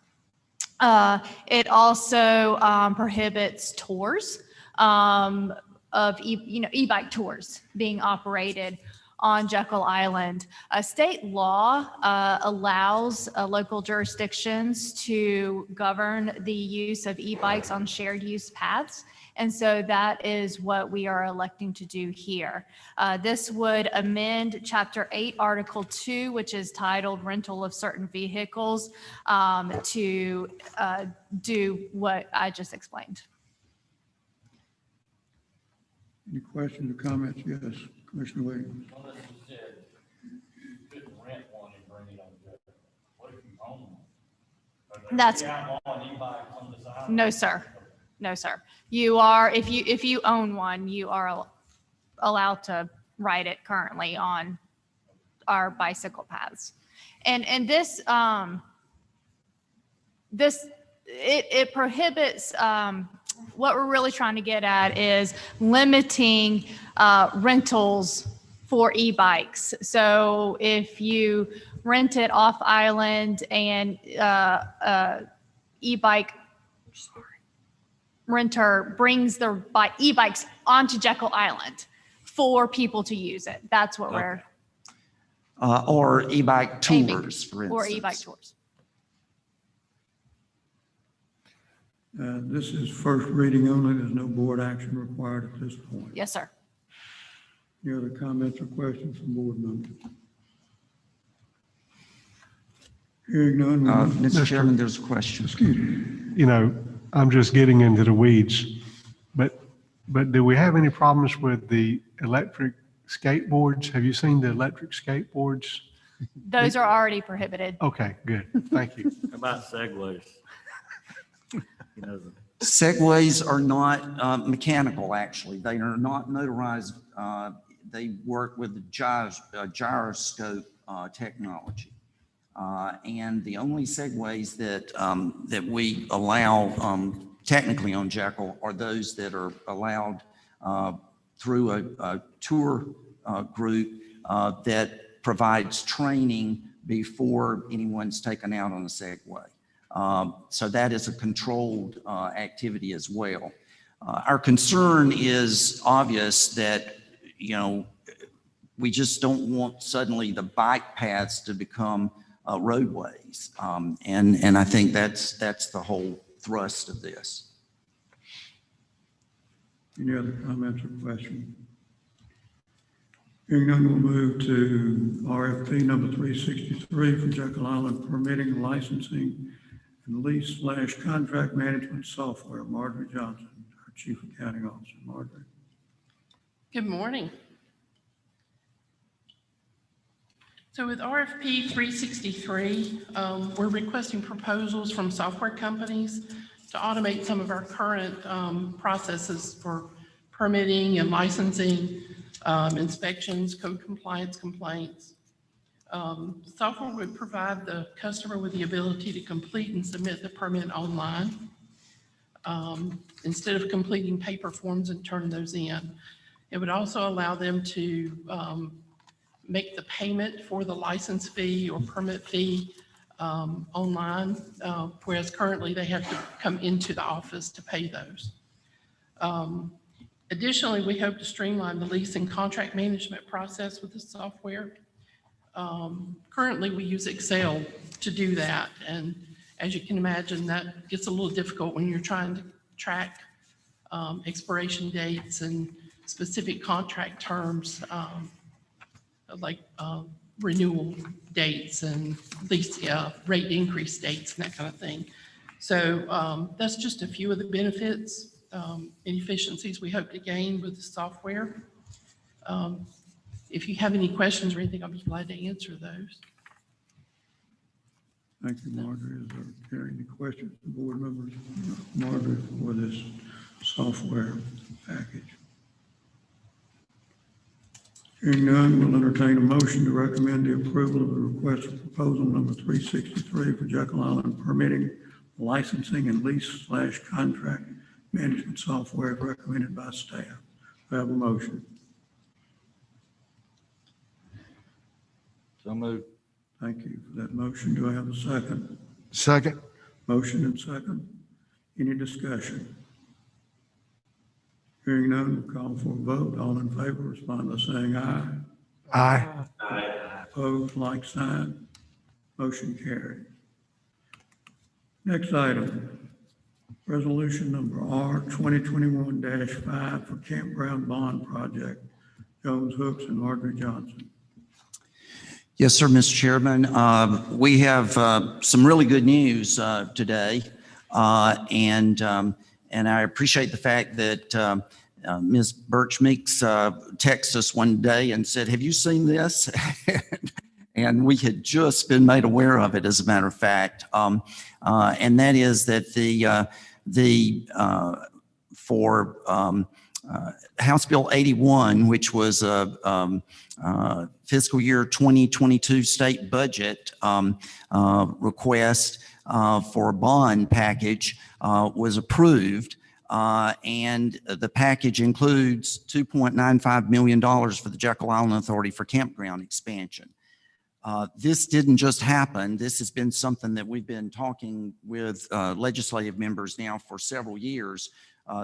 It also prohibits tours of e-bike tours being operated on Jekyll Island. State law allows local jurisdictions to govern the use of e-bikes on shared use paths. And so that is what we are electing to do here. This would amend Chapter 8, Article 2, which is titled Rental of Certain Vehicles, to do what I just explained. Any questions or comments? Yes, Commissioner Williams. No, sir. No, sir. You are, if you own one, you are allowed to ride it currently on our bicycle paths. And this it prohibits, what we're really trying to get at is limiting rentals for e-bikes. So if you rent it off island and e-bike renter brings their e-bikes onto Jekyll Island for people to use it, that's what we're or e-bike tours, for instance. Or e-bike tours. This is first reading only. There's no board action required at this point. Yes, sir. Any other comments or questions from board members? Hearing none. Mr. Chairman, there's a question. Excuse me. You know, I'm just getting into the weeds, but do we have any problems with the electric skateboards? Have you seen the electric skateboards? Those are already prohibited. Okay, good. Thank you. How about segways? You know, Segways are not mechanical, actually. They are not motorized. They work with the gyroscope technology. And the only segways that we allow technically on Jekyll are those that are allowed through a tour group that provides training before anyone's taken out on a Segway. So that is a controlled activity as well. Our concern is obvious that, you know, we just don't want suddenly the bike paths to become roadways. And I think that's the whole thrust of this. Any other comments or questions? Hearing none, we'll move to RFP number 363 for Jekyll Island permitting, licensing, and lease/contract management software. Marjorie Johnson, our Chief Accounting Officer. Marjorie. Good morning. So with RFP 363, we're requesting proposals from software companies to automate some of our current processes for permitting and licensing, inspections, code compliance complaints. Software would provide the customer with the ability to complete and submit the permit online instead of completing paper forms and turn those in. It would also allow them to make the payment for the license fee or permit fee online, whereas currently they have to come into the office to pay those. Additionally, we hope to streamline the lease and contract management process with the software. Currently, we use Excel to do that. And as you can imagine, that gets a little difficult when you're trying to track expiration dates and specific contract terms, like renewal dates and lease rate increase dates and that kind of thing. So that's just a few of the benefits and efficiencies we hope to gain with the software. If you have any questions or anything, I'll be glad to answer those. Thank you, Marjorie. Is there any questions from board members? Marjorie, for this software package? Hearing none, we'll entertain a motion to recommend the approval of the request for proposal number 363 for Jekyll Island permitting, licensing, and lease/contract management software recommended by staff. Do I have a motion? So moved. Thank you for that motion. Do I have a second? Second. Motion and second. Any discussion? Hearing none, we'll call for a vote. All in favor, respond by saying aye. Aye. Aye. Opposed, like sign. Motion carried. Next item, resolution number R 2021-5 for campground bond project. Jones Hooks and Marjorie Johnson. Yes, sir, Mr. Chairman. We have some really good news today, and I appreciate the fact that Ms. Birch Meeks texted us one day and said, "Have you seen this?" And we had just been made aware of it, as a matter of fact, and that is that for House Bill 81, which was a fiscal year 2022 state budget request for a bond package, was approved. And the package includes $2.95 million for the Jekyll Island Authority for campground expansion. This didn't just happen. This has been something that we've been talking with legislative members now for several years.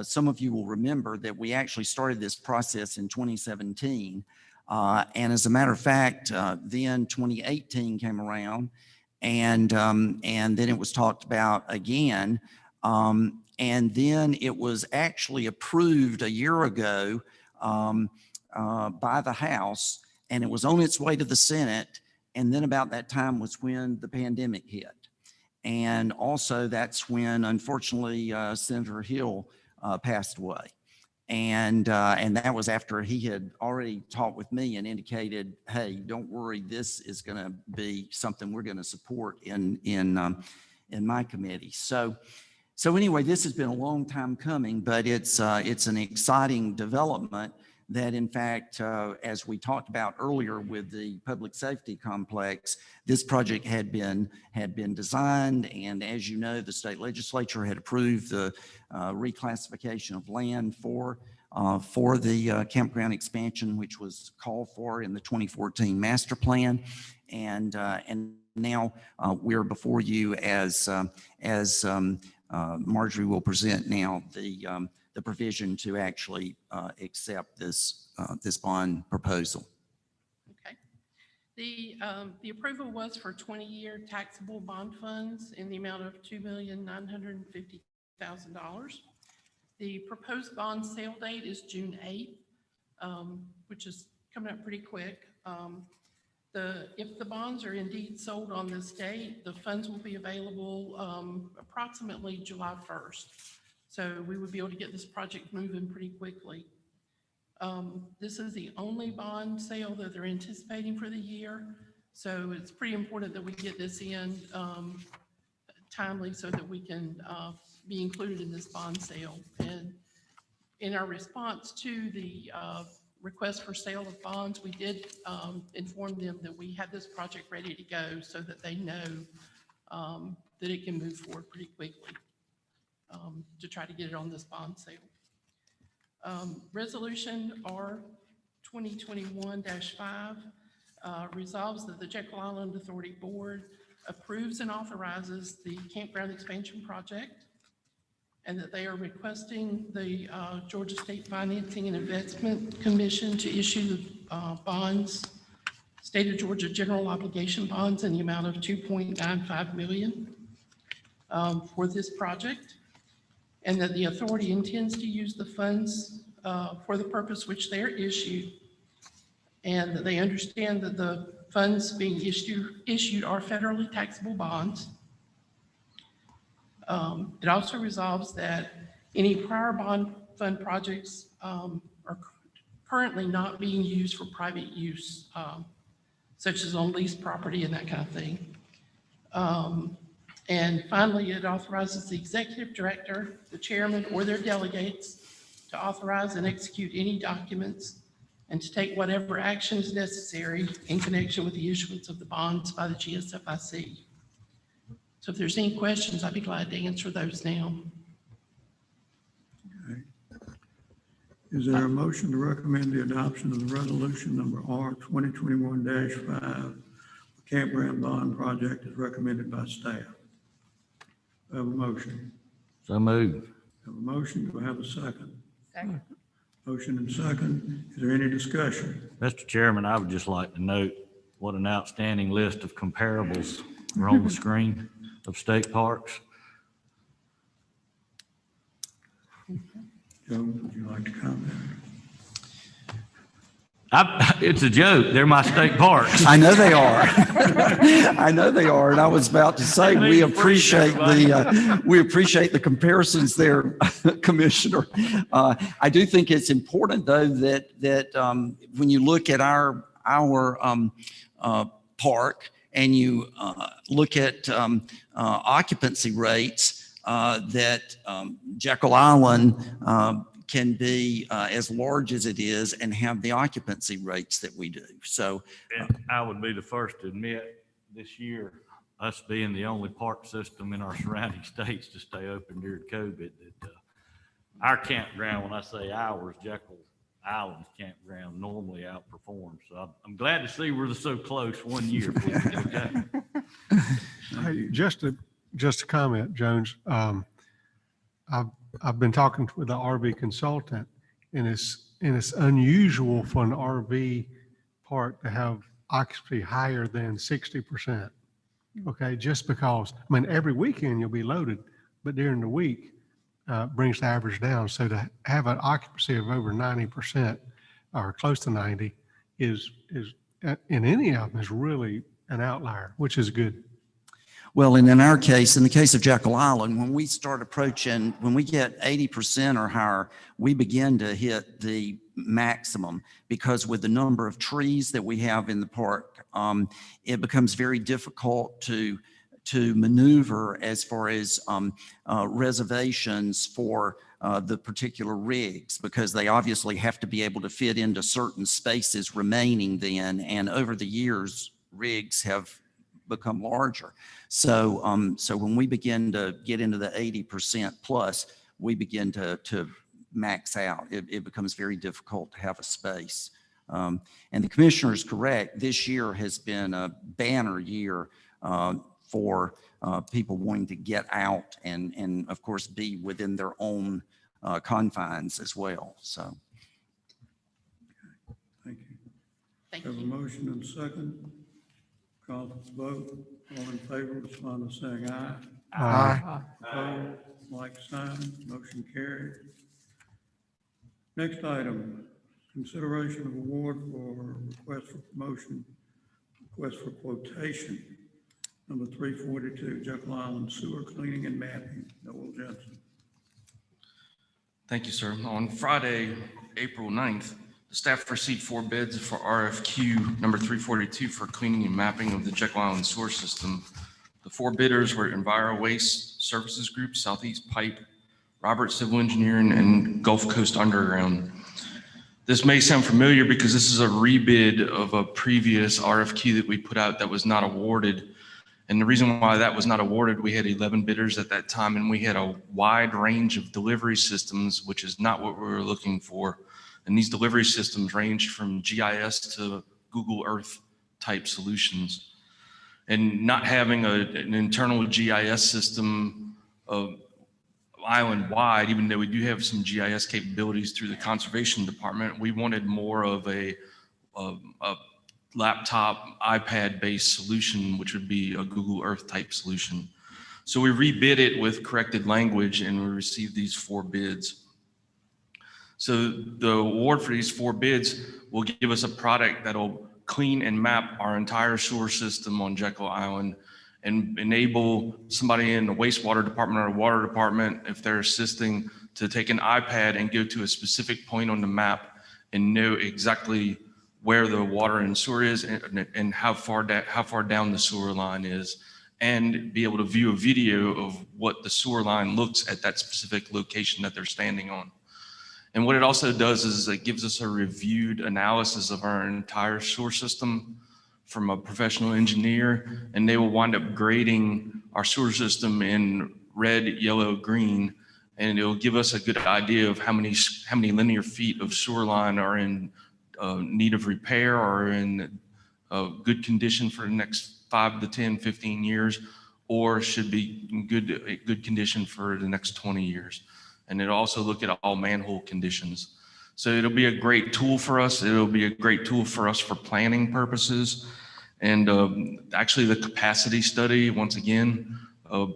Some of you will remember that we actually started this process in 2017. And as a matter of fact, then 2018 came around, and then it was talked about again. And then it was actually approved a year ago by the House, and it was on its way to the Senate. And then about that time was when the pandemic hit. And also that's when, unfortunately, Senator Hill passed away. And that was after he had already talked with me and indicated, "Hey, don't worry, this is going to be something we're going to support in my committee." So So anyway, this has been a long time coming, but it's an exciting development that in fact, as we talked about earlier with the public safety complex, this project had been designed. And as you know, the state legislature had approved the reclassification of land for the campground expansion, which was called for in the 2014 master plan. And now we're before you as Marjorie will present now the provision to actually accept this bond proposal. Okay. The approval was for 20-year taxable bond funds in the amount of $2,950,000. The proposed bond sale date is June 8th, which is coming up pretty quick. If the bonds are indeed sold on this date, the funds will be available approximately July 1st. So we would be able to get this project moving pretty quickly. This is the only bond sale that they're anticipating for the year. So it's pretty important that we get this in timely so that we can be included in this bond sale. And in our response to the request for sale of bonds, we did inform them that we had this project ready to go so that they know that it can move forward pretty quickly to try to get it on this bond sale. Resolution R 2021-5 resolves that the Jekyll Island Authority Board approves and authorizes the campground expansion project, and that they are requesting the Georgia State Financing and Investment Commission to issue bonds, State of Georgia general obligation bonds in the amount of $2.95 million for this project, and that the authority intends to use the funds for the purpose which they are issued, and that they understand that the funds being issued are federally taxable bonds. It also resolves that any prior bond fund projects are currently not being used for private use, such as on leased property and that kind of thing. And finally, it authorizes the executive director, the chairman, or their delegates to authorize and execute any documents and to take whatever action is necessary in connection with the issuance of the bonds by the GSFIC. So if there's any questions, I'd be glad to answer those now. Okay. Is there a motion to recommend the adoption of the resolution number R 2021-5, campground bond project as recommended by staff? I have a motion. So moved. Have a motion. Do I have a second? Second. Motion and second. Is there any discussion? Mr. Chairman, I would just like to note what an outstanding list of comparables are on the screen of state parks. Jones, would you like to comment? It's a joke. They're my state parks. I know they are. I know they are. And I was about to say, we appreciate the comparisons there, Commissioner. I do think it's important, though, that when you look at our park and you look at occupancy rates, that Jekyll Island can be as large as it is and have the occupancy rates that we do. So And I would be the first to admit this year, us being the only park system in our surrounding states to stay open during COVID, that our campground, when I say ours, Jekyll Island's campground normally outperforms. So I'm glad to see we're so close one year. Okay. Hey, just a comment, Jones. I've been talking with the RV consultant, and it's unusual for an RV park to have occupancy higher than 60%. Okay, just because, I mean, every weekend you'll be loaded, but during the week brings the average down. So to have an occupancy of over 90% or close to 90 is in any of them is really an outlier, which is good. well, and in our case, in the case of Jekyll Island, when we start approaching, when we get 80% or higher, we begin to hit the maximum, because with the number of trees that we have in the park, it becomes very difficult to to maneuver as far as reservations for the particular rigs, because they obviously have to be able to fit into certain spaces remaining then. And over the years, rigs have become larger. So, so when we begin to get into the 80% plus, we begin to max out. It becomes very difficult to have a space. And the commissioner is correct. This year has been a banner year for people wanting to get out and of course be within their own confines as well. So. Thank you. Thank Have a you. motion and second. Call for the vote. All in favor, respond by saying aye. Aye. Opposed, like sign. Motion carried. Next item, consideration of award for request for promotion, request for quotation, number 342, Jekyll Island sewer cleaning and mapping. Noel Jensen. Thank you, sir. On Friday, April 9th, the staff received 4 bids for RFQ number 342 for cleaning and mapping of the Jekyll Island sewer system. The 4 bidders were Enviro Waste Services Group, Southeast Pipe, Robert Civil Engineering, and Gulf Coast Underground. This may sound familiar because this is a rebid of a previous RFQ that we put out that was not awarded. And the reason why that was not awarded, we had 11 bidders at that time, and we had a wide range of delivery systems, which is not what we were looking for. And these delivery systems ranged from GIS to Google Earth type solutions. And not having an internal GIS system island-wide, even though we do have some GIS capabilities through the conservation department, we wanted more of a laptop, iPad-based solution, which would be a Google Earth type solution. So we rebid it with corrected language, and we received these 4 bids. So the award for these 4 bids will give us a product that'll clean and map our entire sewer system on Jekyll Island and enable somebody in the wastewater department or water department, if they're assisting, to take an iPad and go to a specific point on the map and know exactly where the water and sewer is and how far down the sewer line is, and be able to view a video of what the sewer line looks at that specific location that they're standing on. And what it also does is it gives us a reviewed analysis of our entire sewer system from a professional engineer, and they will wind up grading our sewer system in red, yellow, green, and it'll give us a good idea of how many linear feet of sewer line are in need of repair or in good condition for the next 5 to 10, 15 years, or should be in good condition for the next 20 years. And it'll also look at all manhole conditions. So it'll be a great tool for us. It'll be a great tool for us for planning purposes. And actually the capacity study, once again,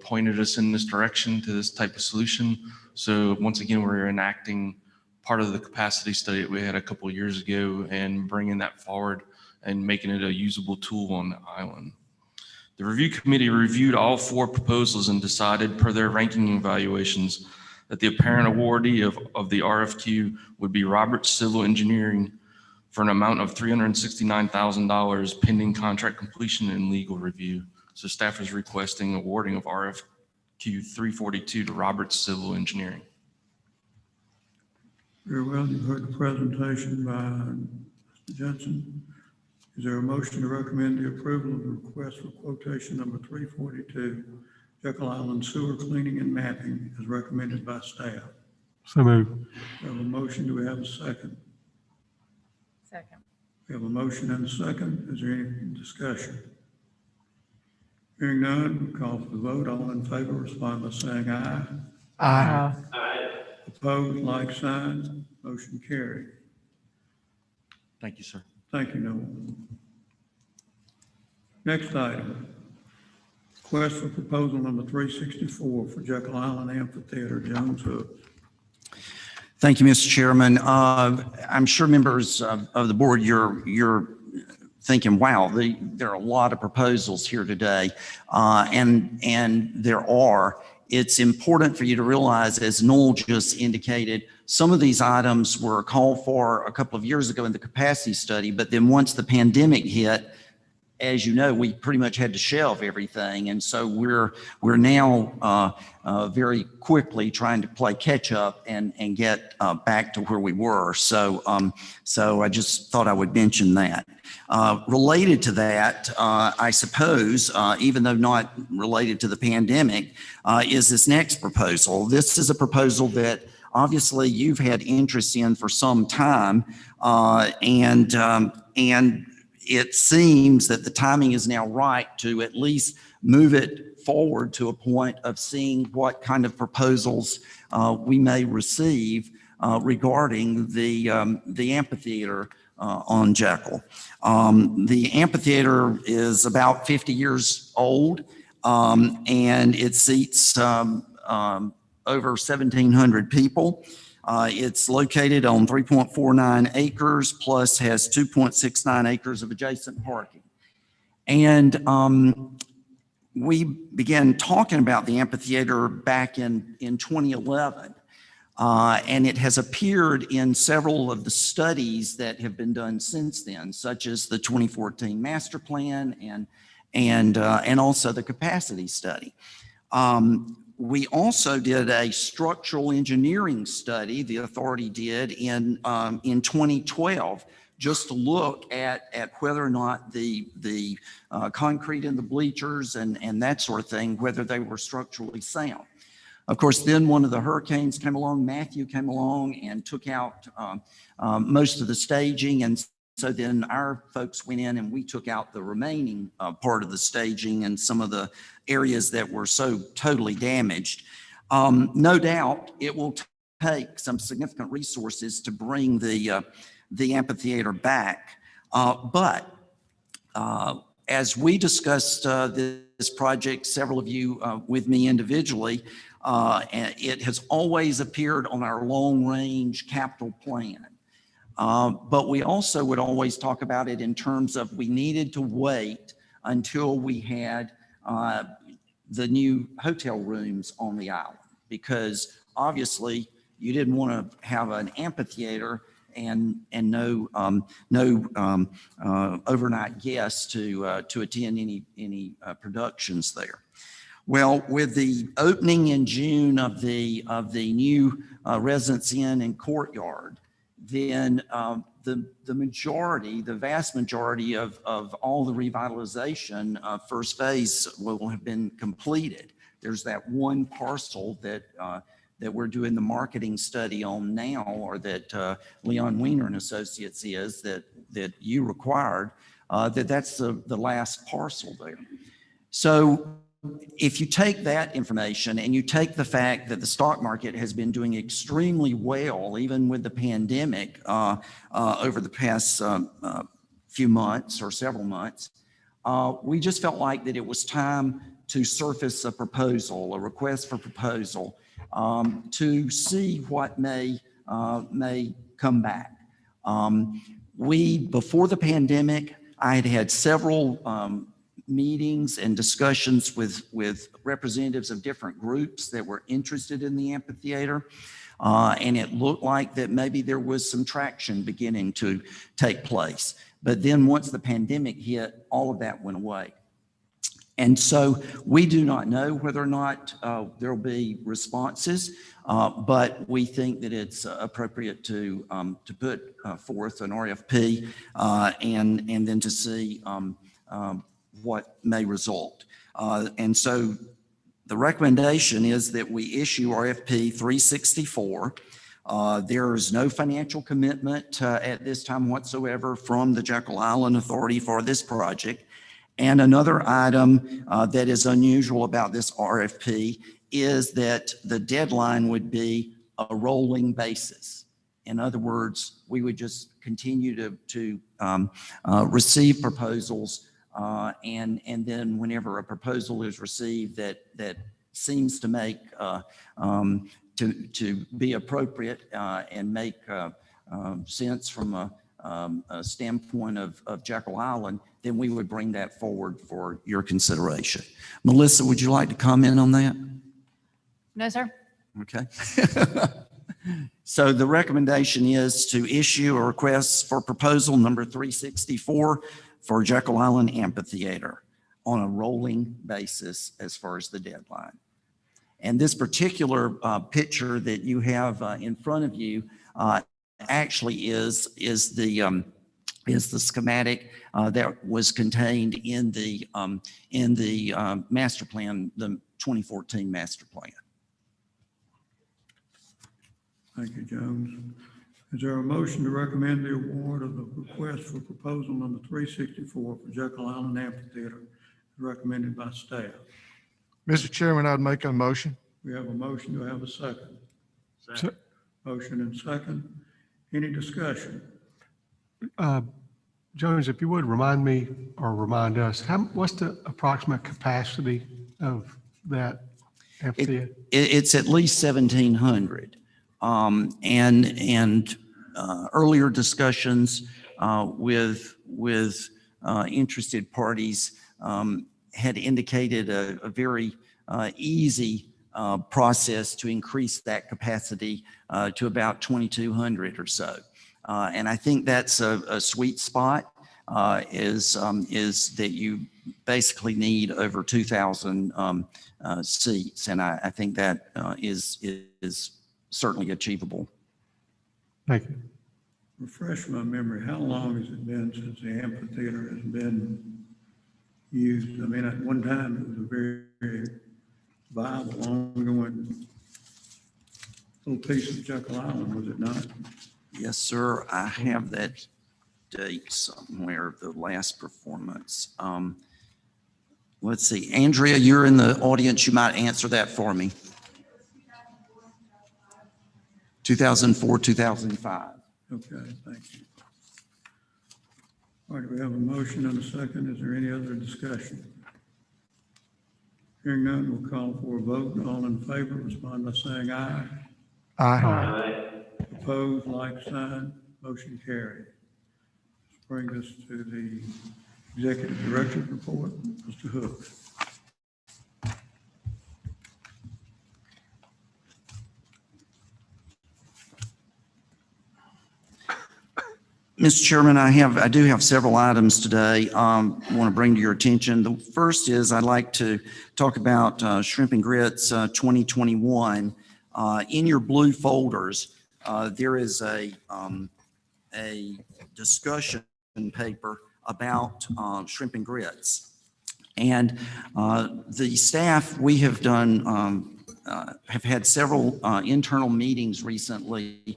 pointed us in this direction to this type of solution. So once again, we're enacting part of the capacity study that we had a couple of years ago and bringing that forward and making it a usable tool on the island. The review committee reviewed all 4 proposals and decided, per their ranking evaluations, that the apparent awardee of the RFQ would be Robert Civil Engineering for an amount of $369,000 pending contract completion and legal review. So staff is requesting awarding of RFQ 342 to Robert Civil Engineering. Very well, you've heard the presentation by Mr. Jensen. Is there a motion to recommend the approval of the request for quotation number 342, Jekyll Island sewer cleaning and mapping, as recommended by staff? So moved. We have a motion. Do we have a second? Second. We have a motion and a second. Is there any discussion? Hearing none, call for the vote. All in favor, respond by saying aye. Aye. Opposed, like sign. Motion carried. Thank you, sir. Thank you, Noel. Next item. Request for proposal number 364 for Jekyll Island Amphitheater, Jones Hook. Thank you, Mr. Chairman. I'm sure members of the board, you're thinking, wow, there are a lot of proposals here today. And there are. It's important for you to realize, as Noel just indicated, some of these items were called for a couple of years ago in the capacity study, but then once the pandemic hit, as you know, we pretty much had to shelve everything. And so we're now very quickly trying to play catch up and get back to where we were. So I just thought I would mention that. Related to that, I suppose, even though not related to the pandemic, is this next proposal. This is a proposal that obviously you've had interest in for some time, and it seems that the timing is now right to at least move it forward to a point of seeing what kind of proposals we may receive regarding the amphitheater on Jekyll. The amphitheater is about 50 years old, and it seats over 1,700 people. It's located on 3.49 acres, plus has 2.69 acres of adjacent parking. And we began talking about the amphitheater back in 2011. And it has appeared in several of the studies that have been done since then, such as the 2014 master plan and also the capacity study. We also did a structural engineering study, the authority did in 2012, just to look at whether or not the concrete in the bleachers and that sort of thing, whether they were structurally sound. Of course, then one of the hurricanes came along, Matthew came along and took out most of the staging. And so then our folks went in and we took out the remaining part of the staging and some of the areas that were so totally damaged. No doubt it will take some significant resources to bring the amphitheater back. But as we discussed this project, several of you with me individually, and it has always appeared on our long-range capital plan. But we also would always talk about it in terms of we needed to wait until we had the new hotel rooms on the island, because obviously you didn't want to have an amphitheater and no overnight guests to attend any productions there. Well, with the opening in June of the new Residence Inn and Courtyard, then the vast majority of all the revitalization first phase will have been completed. There's that one parcel that we're doing the marketing study on now, or that Leon Weiner and Associates is that you required, that's the last parcel there. So if you take that information and you take the fact that the stock market has been doing extremely well, even with the pandemic over the past few months or several months, we just felt like that it was time to surface a proposal, a request for proposal, to see what may come back. Before the pandemic, I had several meetings and discussions with representatives of different groups that were interested in the amphitheater. And it looked like that maybe there was some traction beginning to take place. But then once the pandemic hit, all of that went away. And so we do not know whether or not there'll be responses, but we think that it's appropriate to put forth an RFP and then to see what may result. And so the recommendation is that we issue RFP 364. There is no financial commitment at this time whatsoever from the Jekyll Island Authority for this project. And another item that is unusual about this RFP is that the deadline would be a rolling basis. In other words, we would just continue to receive proposals, and then whenever a proposal is received that seems to make to be appropriate and make sense from a standpoint of Jekyll Island, then we would bring that forward for your consideration. Melissa, would you like to comment on that? No, sir. Okay. So the recommendation is to issue a request for proposal number 364 for Jekyll Island Amphitheater on a rolling basis as far as the deadline. And this particular picture that you have in front of you actually is the schematic that was contained in the master plan, the 2014 master plan. Thank you, Jones. Is there a motion to recommend the award of the request for proposal number 364 for Jekyll Island Amphitheater recommended by staff? Mr. Chairman, I'd make a motion. We have a motion. Do I have a second? Second. Motion and second. Any discussion? Jones, if you would remind me or remind us, what's the approximate capacity of that amphitheater? It's at least 1,700. And earlier discussions with interested parties had indicated a very easy process to increase that capacity to about 2,200 or so. And I think that's a sweet spot, is that you basically need over 2,000 seats. And I think that is certainly achievable. Thank you. Refresh my memory. How long has it been since the amphitheater has been used? I mean, at one time it was a very, very viable, ongoing little piece of Jekyll Island, was it not? Yes, sir. I have that date somewhere, the last performance. Let's see. Andrea, you're in the audience. You might answer that for me. 2004, 2005. Okay, thank you. All right, we have a motion and a second. Is there any other discussion? Hearing none, we'll call for a vote. All in favor, respond by saying aye. Aye. Opposed, like sign. Motion carried. This brings us to the Executive Director's report. Mr. Hook. Mr. Chairman, I do have several items today I want to bring to your attention. The first is I'd like to talk about Shrimp and Grits 2021. In your blue folders, there is a discussion paper about Shrimp and Grits. And the staff, we have done, have had several internal meetings recently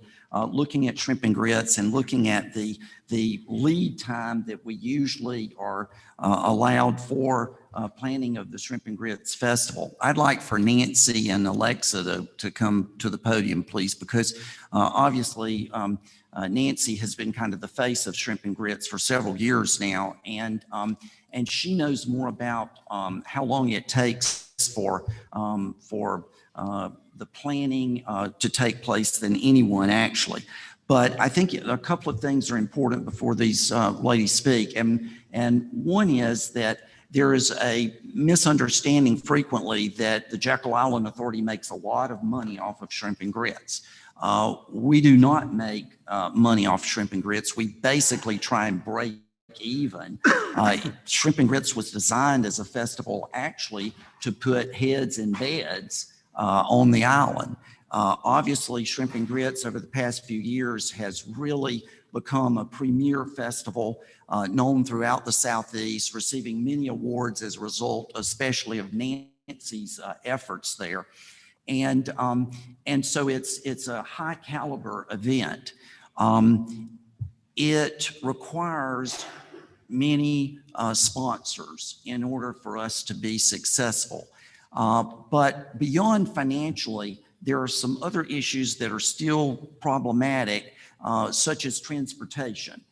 looking at Shrimp and Grits and looking at the lead time that we usually are allowed for planning of the Shrimp and Grits Festival. I'd like for Nancy and Alexa to come to the podium, please, because obviously Nancy has been kind of the face of Shrimp and Grits for several years now, and she knows more about how long it takes for the planning to take place than anyone actually. But I think a couple of things are important before these ladies speak. And one is that there is a misunderstanding frequently that the Jekyll Island Authority makes a lot of money off of Shrimp and Grits. We do not make money off Shrimp and Grits. We basically try and break even. Shrimp and Grits was designed as a festival actually to put heads in beds on the island. Obviously, Shrimp and Grits over the past few years has really become a premier festival known throughout the Southeast, receiving many awards as a result, especially of Nancy's efforts there. And so it's a high caliber event. It requires many sponsors in order for us to be successful. But beyond financially, there are some other issues that are still problematic, such as transportation.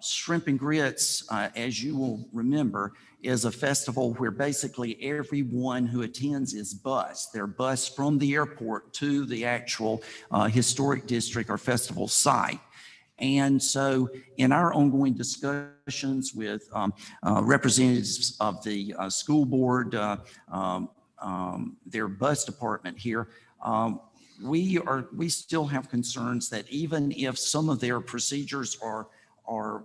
Shrimp and Grits, as you will remember, is a festival where basically everyone who attends is bused. They're bused from the airport to the actual historic district or festival site. And so in our ongoing discussions with representatives of the school board, their bus department here, we still have concerns that even if some of their procedures are are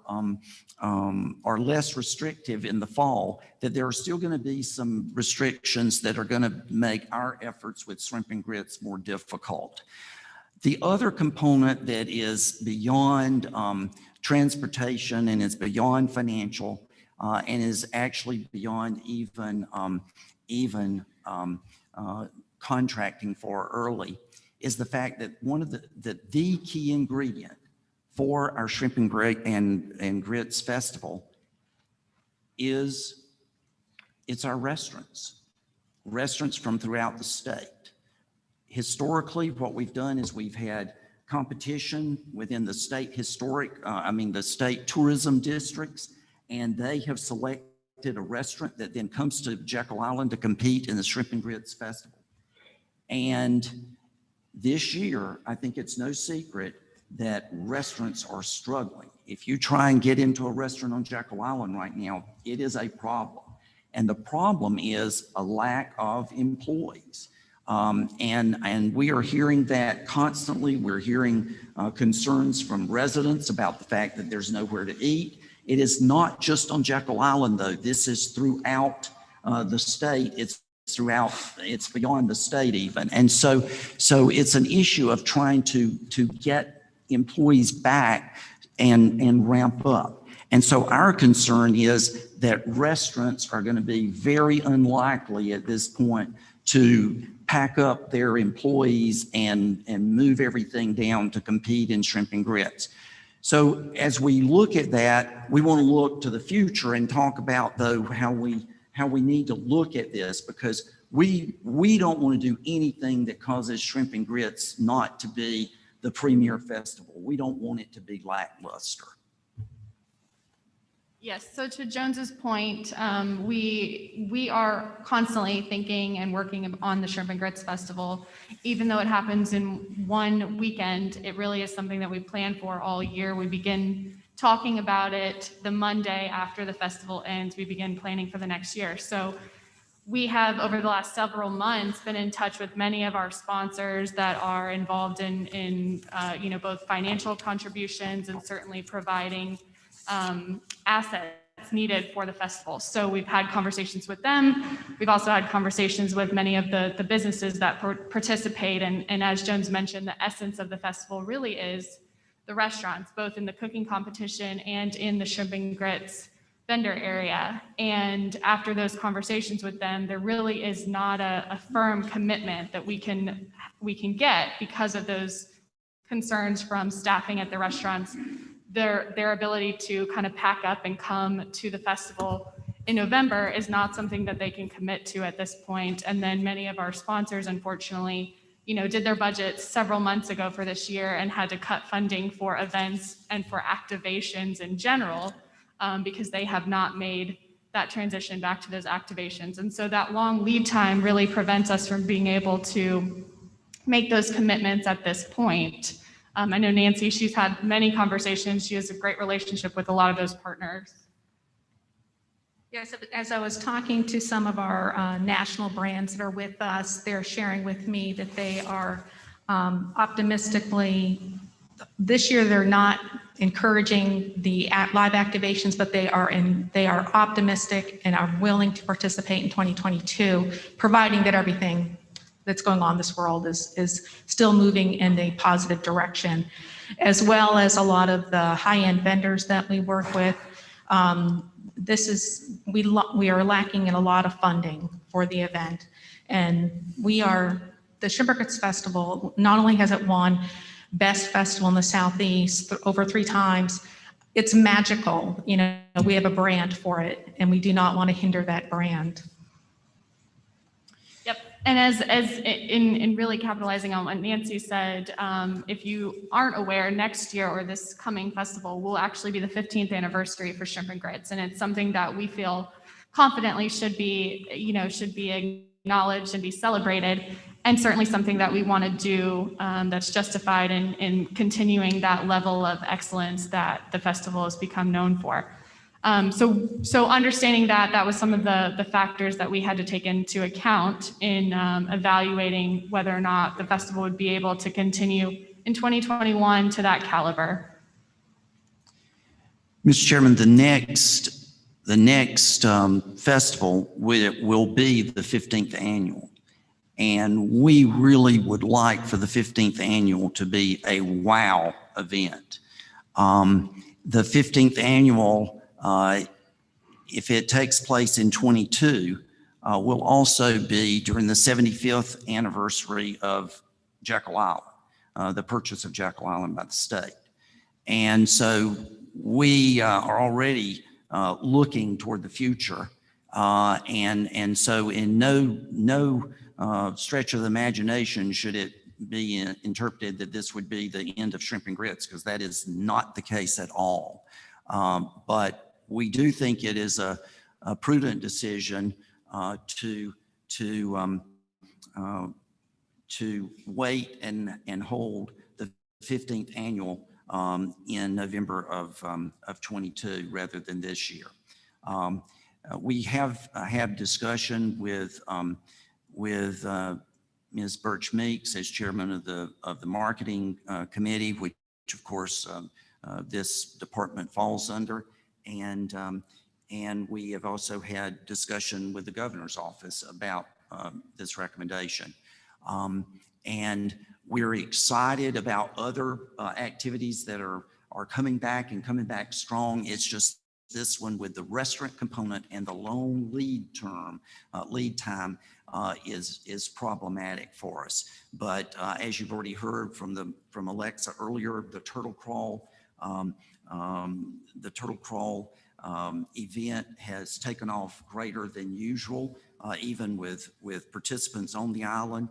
less restrictive in the fall, that there are still going to be some restrictions that are going to make our efforts with shrimp and grits more difficult. The other component that is beyond transportation and is beyond financial and is actually beyond even contracting for early is the fact that one of the key ingredient for our Shrimp and Grits Festival it's our restaurants from throughout the state. Historically, what we've done is we've had competition within the state the state tourism districts, and they have selected a restaurant that then comes to Jekyll Island to compete in the Shrimp and Grits Festival. And this year, I think it's no secret that restaurants are struggling. If you try and get into a restaurant on Jekyll Island right now, it is a problem. And the problem is a lack of employees. And we are hearing that constantly. We're hearing concerns from residents about the fact that there's nowhere to eat. It is not just on Jekyll Island, though. This is throughout the state. It's beyond the state even. And so it's an issue of trying to get employees back and ramp up. And so our concern is that restaurants are going to be very unlikely at this point to pack up their employees and move everything down to compete in Shrimp and Grits. So as we look at that, we want to look to the future and talk about, though, how we need to look at this, because we don't want to do anything that causes Shrimp and Grits not to be the premier festival. We don't want it to be lackluster. Yes, so to Jones's point, we are constantly thinking and working on the Shrimp and Grits Festival. Even though it happens in one weekend, it really is something that we plan for all year. We begin talking about it the Monday after the festival ends. We begin planning for the next year. So we have, over the last several months, been in touch with many of our sponsors that are involved in both financial contributions and certainly providing assets needed for the festival. So we've had conversations with them. We've also had conversations with many of the businesses that participate. And as Jones mentioned, the essence of the festival really is the restaurants, both in the cooking competition and in the Shrimp and Grits vendor area. And after those conversations with them, there really is not a firm commitment that we can get because of those concerns from staffing at the restaurants. Their ability to kind of pack up and come to the festival in November is not something that they can commit to at this point. And then many of our sponsors, unfortunately, did their budgets several months ago for this year and had to cut funding for events and for activations in general, because they have not made that transition back to those activations. And so that long lead time really prevents us from being able to make those commitments at this point. I know Nancy, she's had many conversations. She has a great relationship with a lot of those partners. Yes, as I was talking to some of our national brands that are with us, they're sharing with me that they are optimistically, this year they're not encouraging the live activations, but they are optimistic and are willing to participate in 2022, providing that everything that's going on in this world is still moving in a positive direction, as well as a lot of the high-end vendors that we work with. We are lacking in a lot of funding for the event, and the Shrimp and Grits Festival, not only has it won Best Festival in the Southeast over 3 times, it's magical. We have a brand for it, and we do not want to hinder that brand. Yep. And as in really capitalizing on what Nancy said, if you aren't aware, next year or this coming festival will actually be the 15th anniversary for Shrimp and Grits, and it's something that we feel confidently should be acknowledged and be celebrated, and certainly something that we want to do that's justified in continuing that level of excellence that the festival has become known for. So understanding that was some of the factors that we had to take into account in evaluating whether or not the festival would be able to continue in 2021 to that caliber. Mr. Chairman, the next festival will be the 15th annual. And we really would like for the 15th annual to be a wow event. The 15th annual, if it takes place in 22, will also be during the 75th anniversary of Jekyll Island, the purchase of Jekyll Island by the state. And so we are already looking toward the future. And so in no stretch of the imagination should it be interpreted that this would be the end of shrimp and grits, because that is not the case at all. But we do think it is a prudent decision to wait and hold the 15th annual in November of 22 rather than this year. We have had discussion with Ms. Birch Meeks as chairman of the marketing committee, which of course this department falls under, and we have also had discussion with the governor's office about this recommendation. And we're excited about other activities that are coming back and coming back strong. It's just this one with the restaurant component and the long lead time is problematic for us. But as you've already heard from Alexa earlier, the turtle crawl event has taken off greater than usual, even with participants on the island.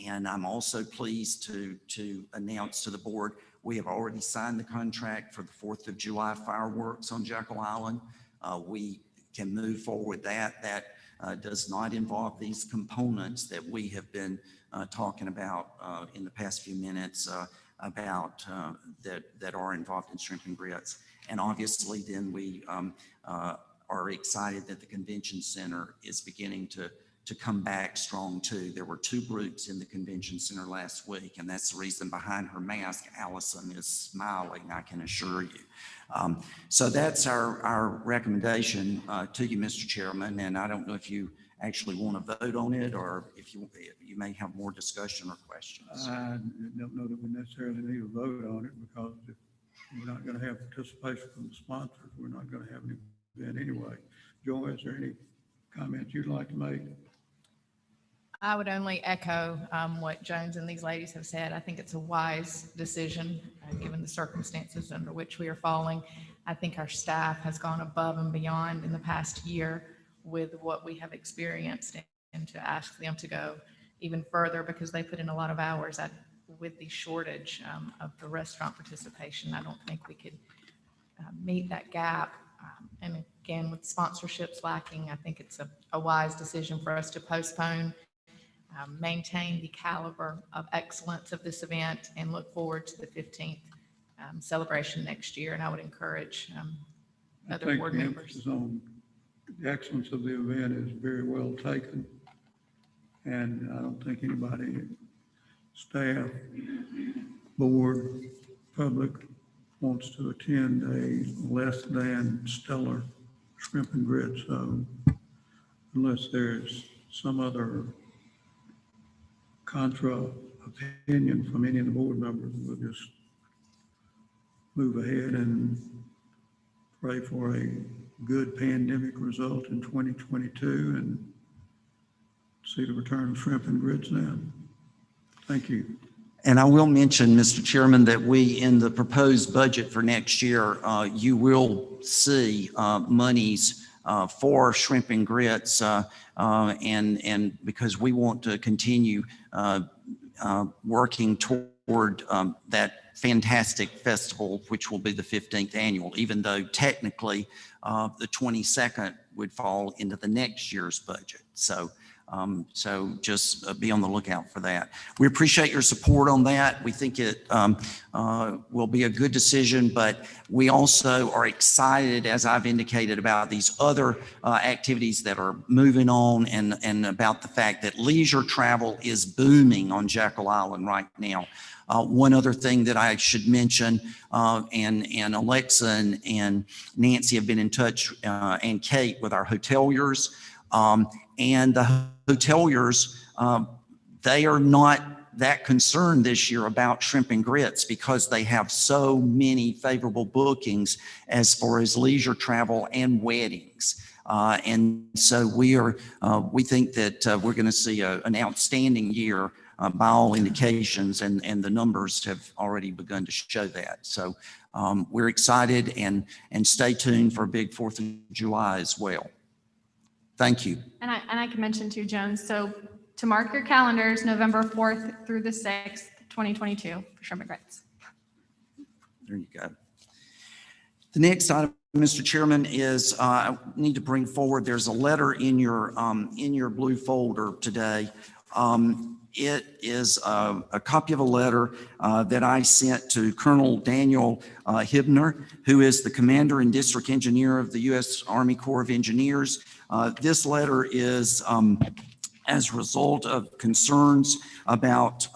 And I'm also pleased to announce to the board, we have already signed the contract for the 4th of July fireworks on Jekyll Island. We can move forward with that. That does not involve these components that we have been talking about in the past few minutes about that are involved in shrimp and grits. And obviously then we are excited that the convention center is beginning to come back strong too. There were 2 groups in the convention center last week, and that's the reason behind her mask. Allison is smiling, I can assure you. So that's our recommendation to you, Mr. Chairman, and I don't know if you actually want to vote on it or if you may have more discussion or questions. I don't know that we necessarily need a vote on it, because if we're not going to have participation from the sponsors, we're not going to have an event anyway. Joy, is there any comments you'd like to make? I would only echo what Jones and these ladies have said. I think it's a wise decision, given the circumstances under which we are falling. I think our staff has gone above and beyond in the past year with what we have experienced, and to ask them to go even further, because they put in a lot of hours with the shortage of the restaurant participation. I don't think we could meet that gap. And again, with sponsorships lacking, I think it's a wise decision for us to postpone, maintain the caliber of excellence of this event, and look forward to the 15th celebration next year. And I would encourage other board members. The excellence of the event is very well taken, and I don't think anybody, staff, board, public, wants to attend a less than stellar shrimp and grits. So unless there's some other contra opinion from any of the board members, we'll just move ahead and pray for a good pandemic result in 2022 and see the return of shrimp and grits then. Thank you. And I will mention, Mr. Chairman, that we, in the proposed budget for next year, you will see monies for shrimp and grits, and because we want to continue working toward that fantastic festival, which will be the 15th annual, even though technically the 22nd would fall into the next year's budget. So So just be on the lookout for that. We appreciate your support on that. We think it will be a good decision, but we also are excited, as I've indicated, about these other activities that are moving on and about the fact that leisure travel is booming on Jekyll Island right now. One other thing that I should mention, and Alexa and Nancy have been in touch, and Kate, with our hoteliers. And the hoteliers, they are not that concerned this year about shrimp and grits because they have so many favorable bookings as far as leisure travel and weddings. And so we think that we're going to see an outstanding year by all indications, and the numbers have already begun to show that. So we're excited, and stay tuned for a big 4th of July as well. Thank you. And I can mention too, Jones, so to mark your calendars, November 4th through the 6th, 2022 for shrimp and grits. There you go. The next item, Mr. Chairman, is I need to bring forward, there's a letter in your blue folder today. It is a copy of a letter that I sent to Colonel Daniel Hibner, who is the Commander and District Engineer of the U.S. Army Corps of Engineers. This letter is as a result of concerns about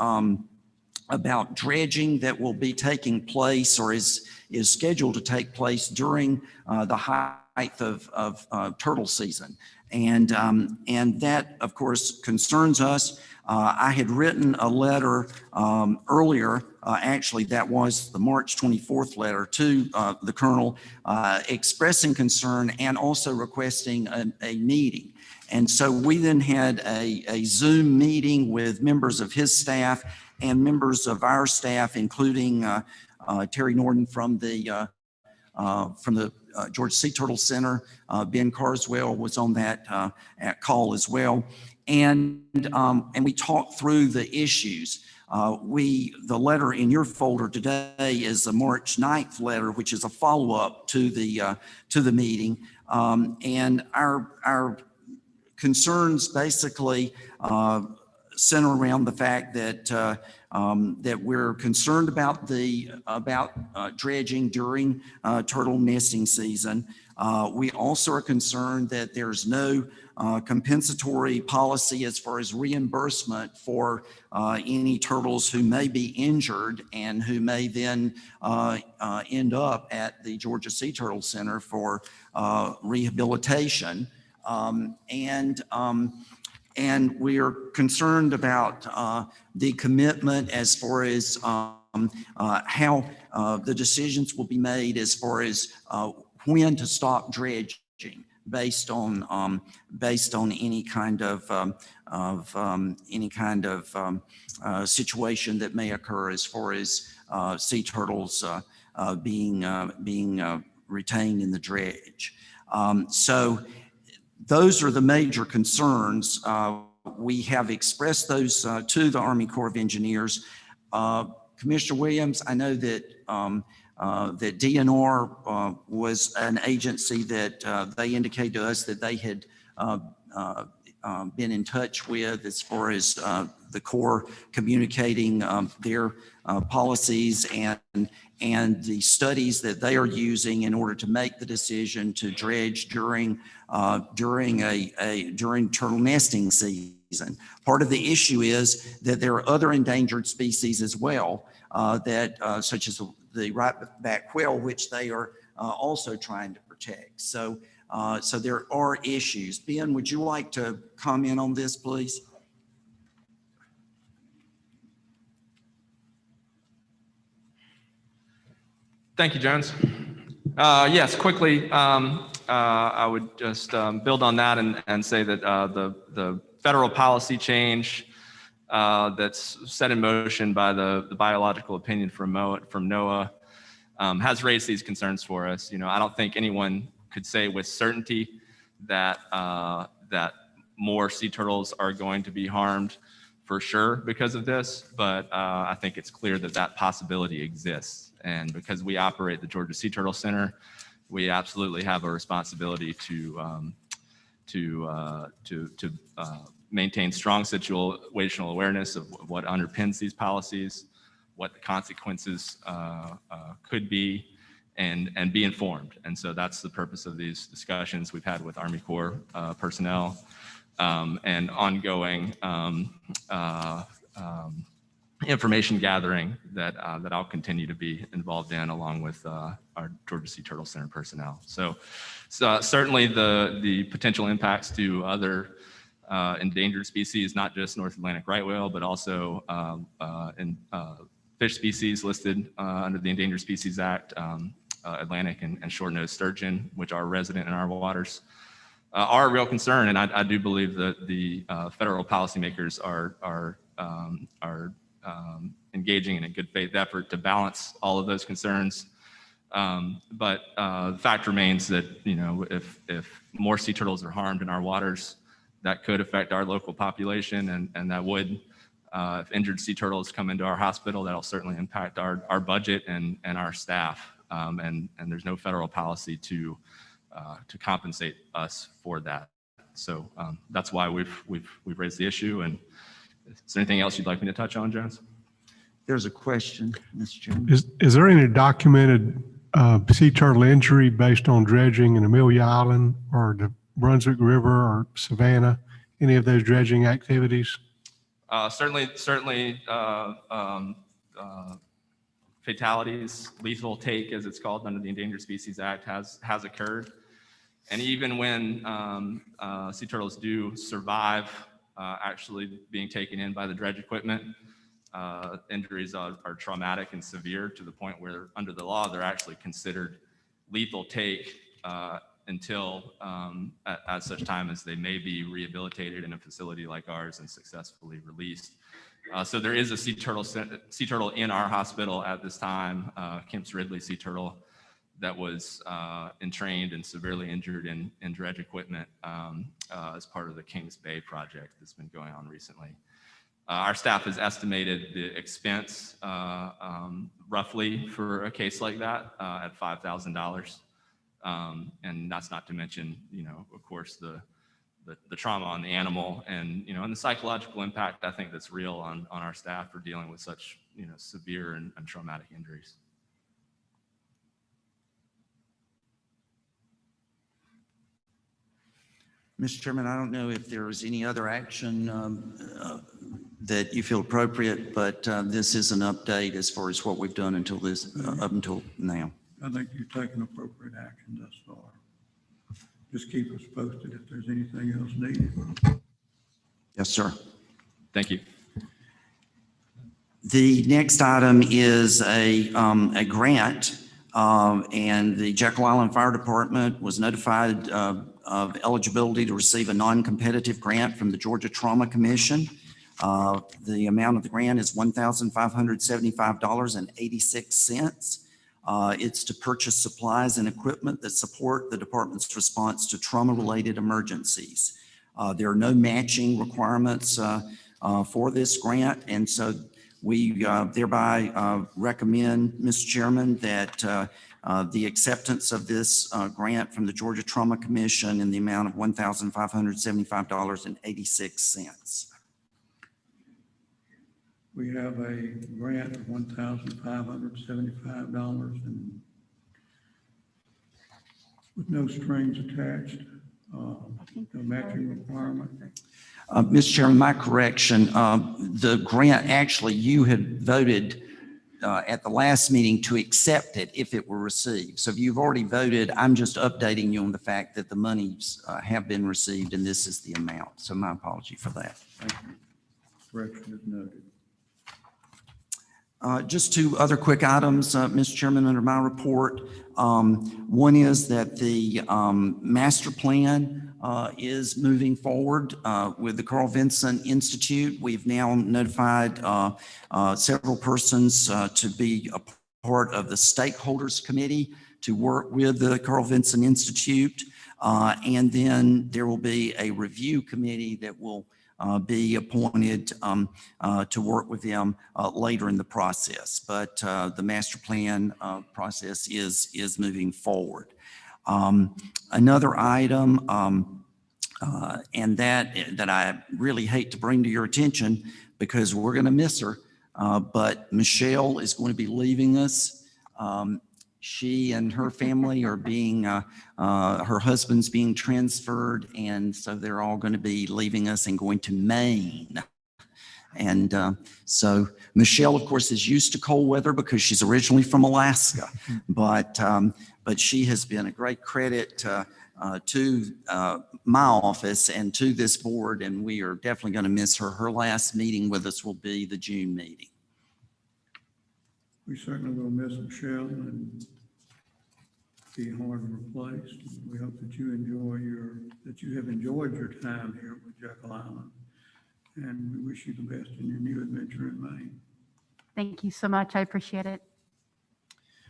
dredging that will be taking place or is scheduled to take place during the height of turtle season. And that, of course, concerns us. I had written a letter earlier, actually that was the March 24th letter to the Colonel, expressing concern and also requesting a meeting. And so we then had a Zoom meeting with members of his staff and members of our staff, including Terry Norton from the Georgia Sea Turtle Center. Ben Carswell was on that call as well. And we talked through the issues. The letter in your folder today is the March 9th letter, which is a follow-up to the meeting. And our concerns basically center around the fact that that we're concerned about dredging during turtle nesting season. We also are concerned that there's no compensatory policy as far as reimbursement for any turtles who may be injured and who may then end up at the Georgia Sea Turtle Center for rehabilitation. And we are concerned about the commitment as far as how the decisions will be made as far as when to stop dredging based on any kind of situation that may occur as far as sea turtles being retained in the dredge. So those are the major concerns. We have expressed those to the Army Corps of Engineers. Commissioner Williams, I know that that DNR was an agency that they indicated to us that they had been in touch with as far as the Corps communicating their policies and the studies that they are using in order to make the decision to dredge during turtle nesting season. Part of the issue is that there are other endangered species as well that such as the right-back quail, which they are also trying to protect. So there are issues. Ben, would you like to comment on this, please? Thank you, Jones. Yes, quickly, I would just build on that and say that the federal policy change that's set in motion by the biological opinion from NOAA has raised these concerns for us. You know, I don't think anyone could say with certainty that that more sea turtles are going to be harmed for sure because of this, but I think it's clear that that possibility exists. And because we operate the Georgia Sea Turtle Center, we absolutely have a responsibility to maintain strong situational awareness of what underpins these policies, what the consequences could be, and be informed. And so that's the purpose of these discussions we've had with Army Corps personnel and ongoing information gathering that I'll continue to be involved in along with our Georgia Sea Turtle Center personnel. So certainly the potential impacts to other endangered species, not just North Atlantic right whale, but also in fish species listed under the Endangered Species Act, Atlantic and short-nosed sturgeon, which are resident in our waters, are a real concern. And I do believe that the federal policymakers are engaging in a good faith effort to balance all of those concerns. But the fact remains that, if more sea turtles are harmed in our waters, that could affect our local population, and that would, if injured sea turtles come into our hospital, that'll certainly impact our budget and our staff. And there's no federal policy to compensate us for that. So that's why we've raised the issue. And is there anything else you'd like me to touch on, Jones? There's a question, Mr. Chairman. Is there any documented sea turtle injury based on dredging in Amelia Island or the Brunswick River or Savannah, any of those dredging activities? Certainly, fatalities, lethal take, as it's called under the Endangered Species Act, has occurred. And even when sea turtles do survive actually being taken in by the dredge equipment, injuries are traumatic and severe to the point where under the law, they're actually considered lethal take until at such time as they may be rehabilitated in a facility like ours and successfully released. So there is a sea turtle in our hospital at this time, Kemp's Ridley sea turtle, that was entrained and severely injured in dredge equipment as part of the Kings Bay project that's been going on recently. Our staff has estimated the expense roughly for a case like that at $5,000. And that's not to mention, of course, the trauma on the animal and, and the psychological impact, I think, that's real on our staff for dealing with such, severe and traumatic injuries. Mr. Chairman, I don't know if there is any other action that you feel appropriate, but this is an update as far as what we've done up until now. I think you've taken appropriate action thus far. Just keep us posted if there's anything else needed. Yes, sir. Thank you. The next item is a grant, and the Jekyll Island Fire Department was notified of eligibility to receive a non-competitive grant from the Georgia Trauma Commission. The amount of the grant is $1,575.86. It's to purchase supplies and equipment that support the department's response to trauma-related emergencies. There are no matching requirements for this grant, and so we thereby recommend, Mr. Chairman, that the acceptance of this grant from the Georgia Trauma Commission in the amount of $1,575.86. We have a grant of $1,575 and with no strings attached, no matching requirement. Mr. Chairman, my correction, the grant, actually, you had voted at the last meeting to accept it if it were received. So if you've already voted, I'm just updating you on the fact that the monies have been received and this is the amount. So my apology for that. Thank you. Correction is noted. Just two other quick items, Mr. Chairman, under my report. One is that the master plan is moving forward with the Carl Vinson Institute. We've now notified several persons to be a part of the stakeholders committee to work with the Carl Vinson Institute. And then there will be a review committee that will be appointed to work with them later in the process. But the master plan process is moving forward. Another item, And that I really hate to bring to your attention because we're going to miss her. But Michelle is going to be leaving us. She and her family are being, her husband's being transferred. And so they're all going to be leaving us and going to Maine. And so Michelle, of course, is used to cold weather because she's originally from Alaska. But she has been a great credit to my office and to this board, and we are definitely going to miss her. Her last meeting with us will be the June meeting. We certainly will miss Michelle and be hard to replace. We hope that you have enjoyed your time here with Jekyll Island, and we wish you the best in your new adventure in Maine. Thank you so much. I appreciate it.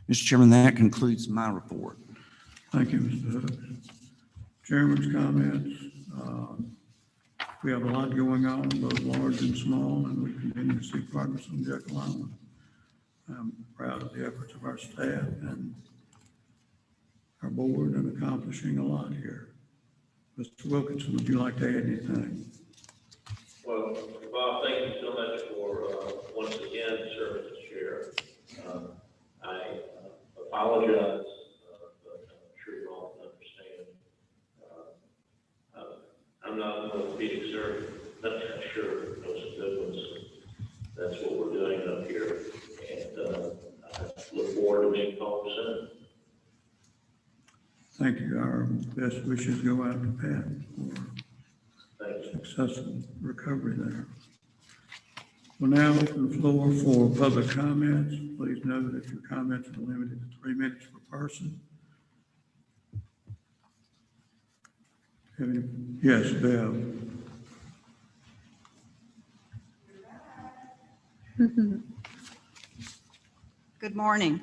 Mr. Chairman, that concludes my report. Thank you, Mr. Hooks. Chairman's comments. We have a lot going on, both large and small, and we continue to see progress on Jekyll Island. I'm proud of the efforts of our staff and our board in accomplishing a lot here. Mr. Wilkinson, would you like to add anything? Well, Bob, thank you so much for once again serving as chair. I apologize, but I'm sure you all can understand. I'm not an orthopedic surgeon, but I'm sure know some good ones. That's what we're doing up here. And I look forward to being home soon. Thank you. Our best wishes go out to Pat for successful recovery there. We'll now open the floor for public comments. Please note that your comments are limited to 3 minutes per person. Yes, Bev. Good morning.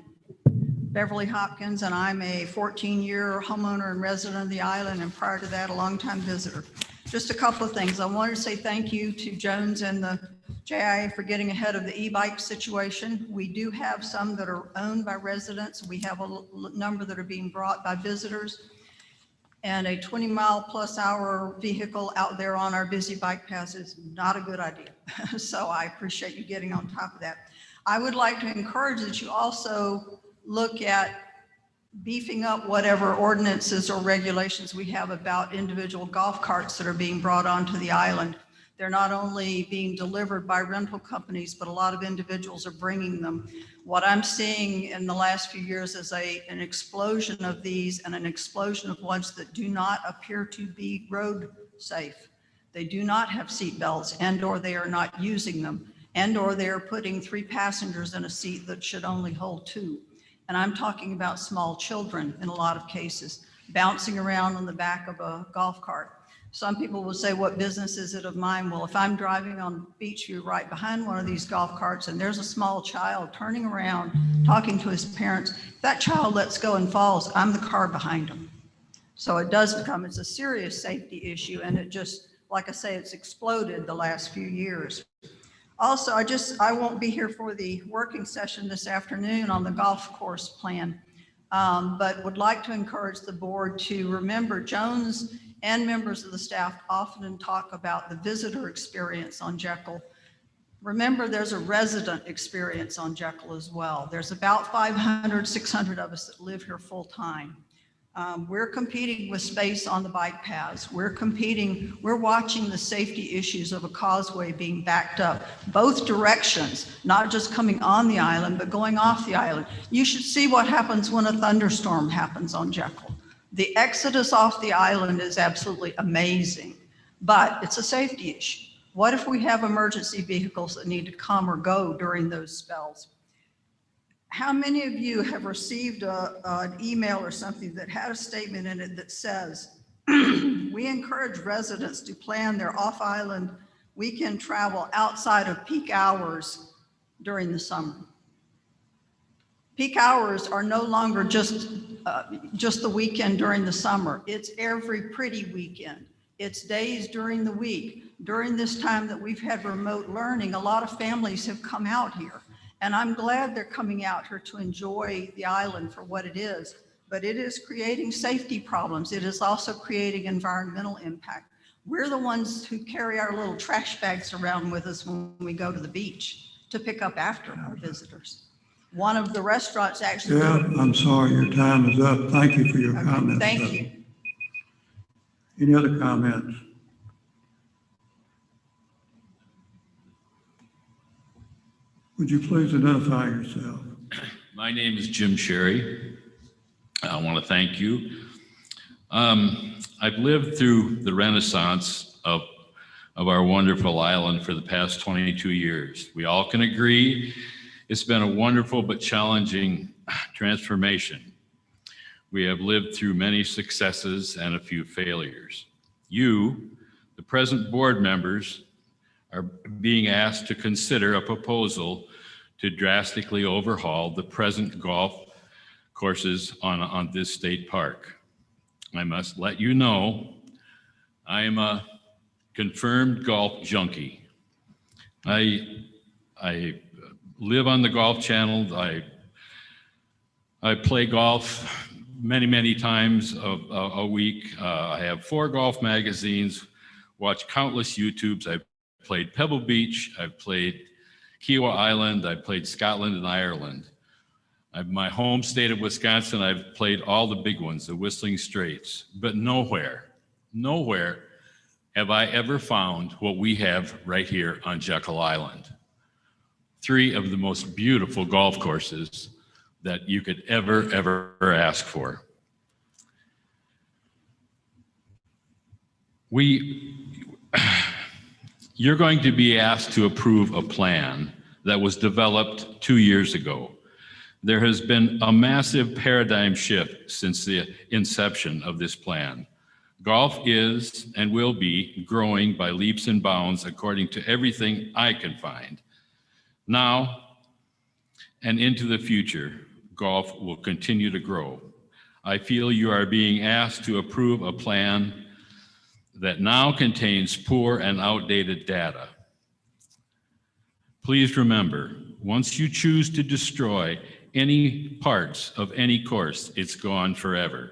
Beverly Hopkins, and I'm a 14-year homeowner and resident of the island, and prior to that, a longtime visitor. Just a couple of things. I wanted to say thank you to Jones and the JIA for getting ahead of the e-bike situation. We do have some that are owned by residents. We have a number that are being brought by visitors. And a 20-mile-plus-hour vehicle out there on our busy bike paths is not a good idea. So I appreciate you getting on top of that. I would like to encourage that you also look at beefing up whatever ordinances or regulations we have about individual golf carts that are being brought onto the island. They're not only being delivered by rental companies, but a lot of individuals are bringing them. What I'm seeing in the last few years is an explosion of these and an explosion of ones that do not appear to be road safe. They do not have seat belts, and or they are not using them, and or they are putting 3 passengers in a seat that should only hold 2. And I'm talking about small children in a lot of cases, bouncing around on the back of a golf cart. Some people will say, what business is it of mine? Well, if I'm driving on Beachview right behind one of these golf carts and there's a small child turning around, talking to his parents, if that child lets go and falls, I'm the car behind him. So it does become, it's a serious safety issue, and it just, like I say, it's exploded the last few years. Also, I won't be here for the working session this afternoon on the golf course plan, but would like to encourage the board to remember Jones and members of the staff often talk about the visitor experience on Jekyll. Remember, there's a resident experience on Jekyll as well. There's about 500, 600 of us that live here full time. We're competing with space on the bike paths. We're watching the safety issues of a causeway being backed up, both directions, not just coming on the island, but going off the island. You should see what happens when a thunderstorm happens on Jekyll. The exodus off the island is absolutely amazing, but it's a safety issue. What if we have emergency vehicles that need to come or go during those spells? How many of you have received an email or something that had a statement in it that says, we encourage residents to plan their off-island weekend travel outside of peak hours during the summer? Peak hours are no longer just the weekend during the summer. It's every pretty weekend. It's days during the week. During this time that we've had remote learning, a lot of families have come out here. And I'm glad they're coming out here to enjoy the island for what it is, but it is creating safety problems. It is also creating environmental impact. We're the ones who carry our little trash bags around with us when we go to the beach to pick up after our visitors. One of the restaurants actually. Yeah, I'm sorry, your time is up. Thank you for your comments. Thank you. Any other comments? Would you please identify yourself? My name is Jim Sherry. I want to thank you. I've lived through the renaissance of our wonderful island for the past 22 years. We all can agree it's been a wonderful but challenging transformation. We have lived through many successes and a few failures. You, the present board members, are being asked to consider a proposal to drastically overhaul the present golf courses on this state park. I must let you know, I am a confirmed golf junkie. I live on the Golf Channel. I play golf many times a week. I have 4 golf magazines, watch countless YouTubes. I've played Pebble Beach, I've played Kiowa Island, I've played Scotland and Ireland. My home state of Wisconsin, I've played all the big ones, the Whistling Straits, but nowhere have I ever found what we have right here on Jekyll Island. 3 of the most beautiful golf courses that you could ever ask for. You're going to be asked to approve a plan that was developed 2 years ago. There has been a massive paradigm shift since the inception of this plan. Golf is and will be growing by leaps and bounds according to everything I can find. Now and into the future, golf will continue to grow. I feel you are being asked to approve a plan that now contains poor and outdated data. Please remember, once you choose to destroy any parts of any course, it's gone forever.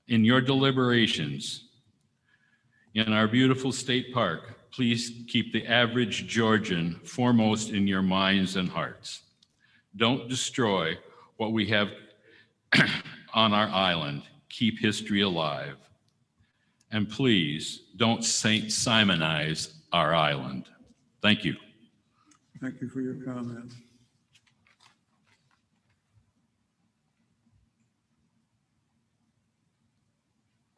In your deliberations in our beautiful state park, please keep the average Georgian foremost in your minds and hearts. Don't destroy what we have on our island. Keep history alive. And please don't Saint Simonize our island. Thank you. Thank you for your comments.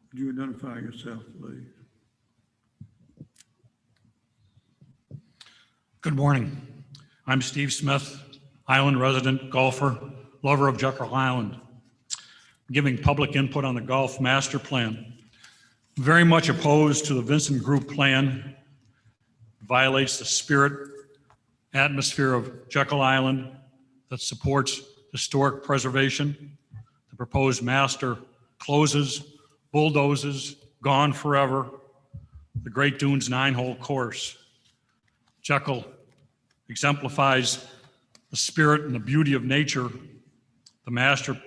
Could you identify yourself, please? Good morning. I'm Steve Smith, island resident, golfer, lover of Jekyll Island, giving public input on the golf master plan. Very much opposed to the Vincent Group plan. Violates the spirit, atmosphere of Jekyll Island that supports historic preservation. The proposed master closes, bulldozes, gone forever, the Great Dunes 9-hole course. Jekyll exemplifies the spirit and the beauty of nature. The master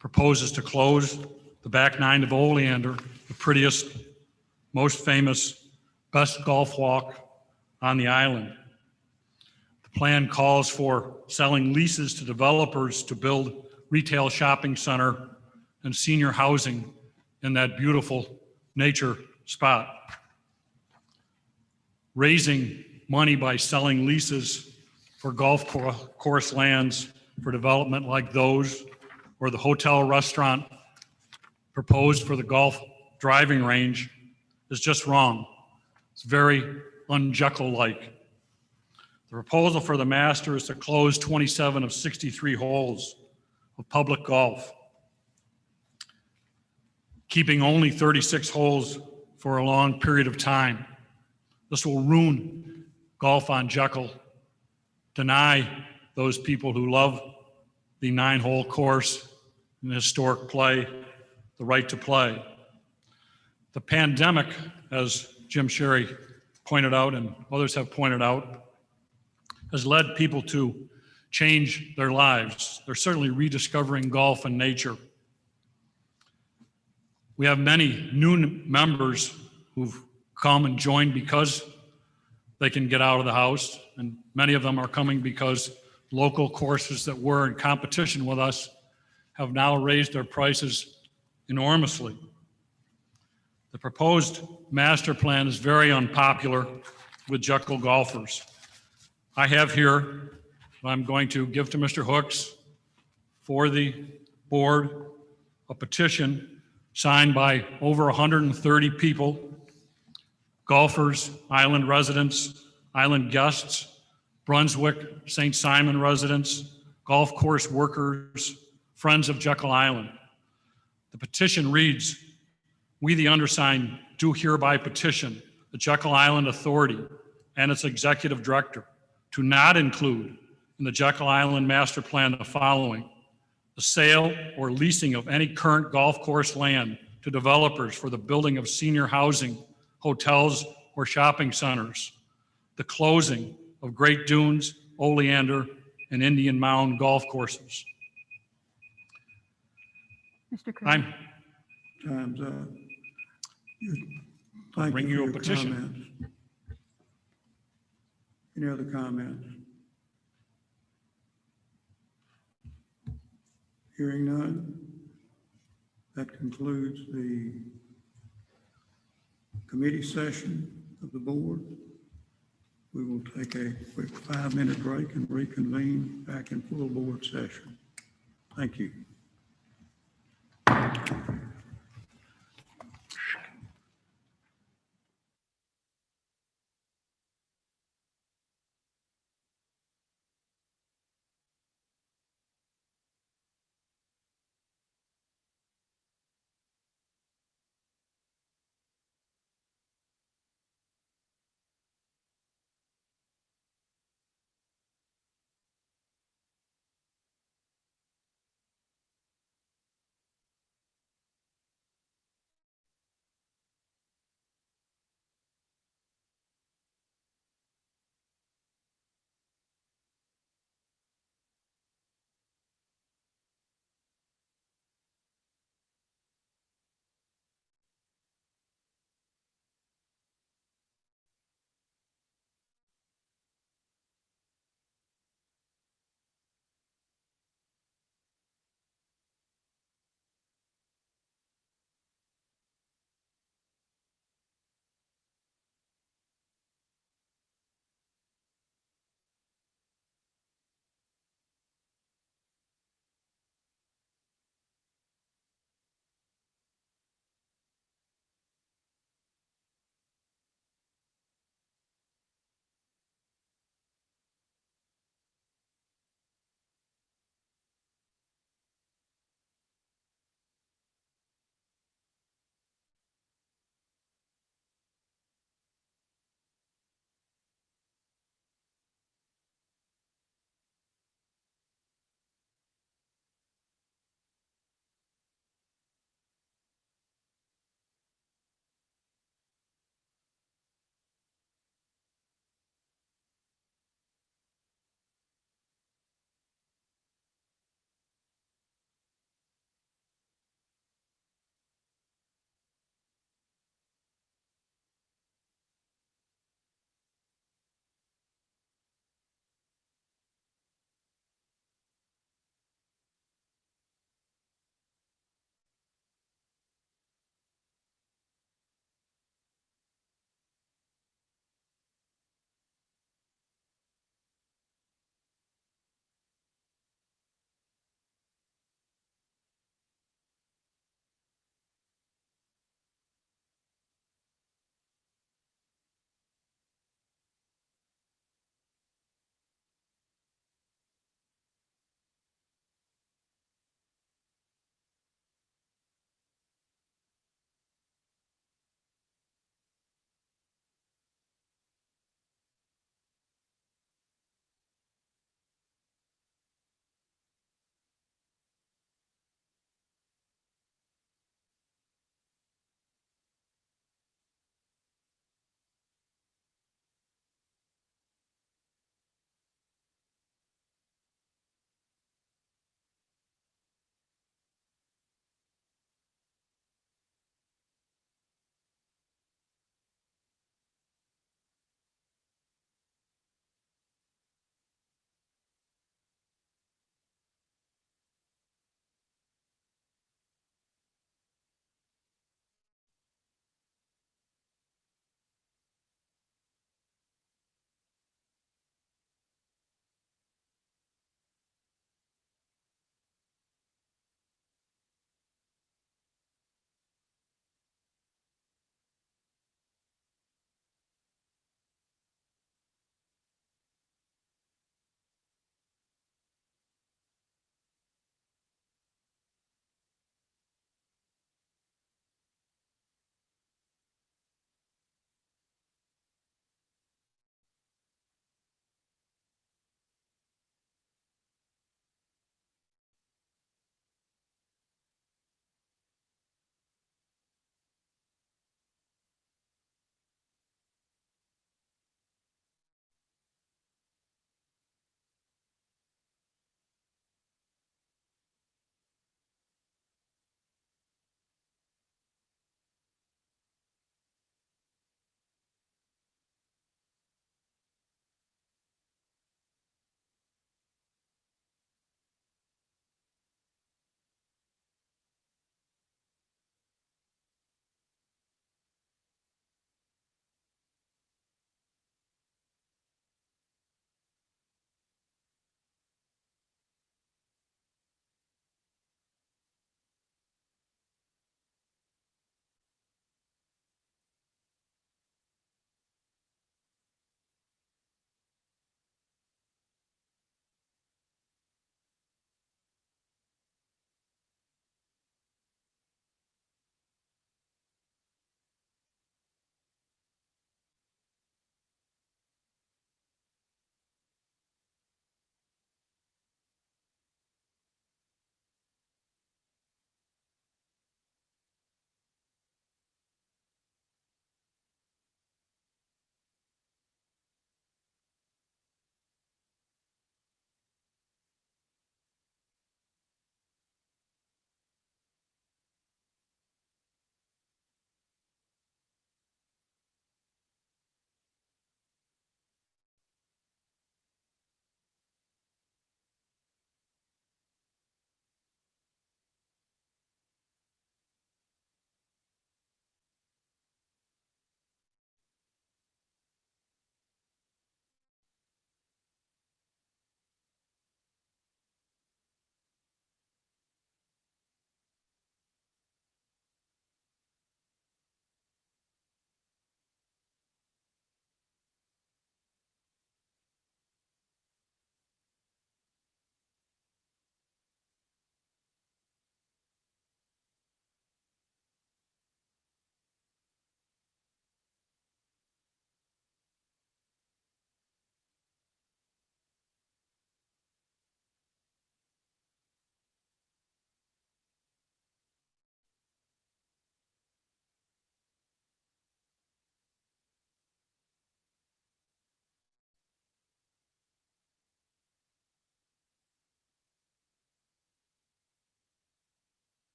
proposes to close the back 9 of Oleander, the prettiest, most famous, best golf walk on the island. The plan calls for selling leases to developers to build retail shopping center and senior housing in that beautiful nature spot. Raising money by selling leases for golf course lands for development like those, or the hotel restaurant proposed for the golf driving range is just wrong. It's very un-Jekyll-like. The proposal for the master is to close 27 of 63 holes of public golf, keeping only 36 holes for a long period of time. This will ruin golf on Jekyll, deny those people who love the 9-hole course and historic play the right to play. The pandemic, as Jim Sherry pointed out and others have pointed out, has led people to change their lives. They're certainly rediscovering golf and nature. We have many new members who've come and joined because they can get out of the house, and many of them are coming because local courses that were in competition with us have now raised their prices enormously. The proposed master plan is very unpopular with Jekyll golfers. I have here, I'm going to give to Mr. Hooks for the board, a petition signed by over 130 people, golfers, island residents, island guests, Brunswick, St. Simon residents, golf course workers, friends of Jekyll Island. The petition reads, "We, the undersigned, do hereby petition the Jekyll Island Authority and its executive director to not include in the Jekyll Island Master Plan the following: the sale or leasing of any current golf course land to developers for the building of senior housing, hotels, or shopping centers, the closing of Great Dunes, Oleander, and Indian Mound golf courses." Mr. Coogan. Time's up. Thank Bring you you for a your petition. comments. Any other comments? Hearing none, that concludes the committee session of the board. We will take a quick 5-minute break and reconvene back in full board session. Thank you.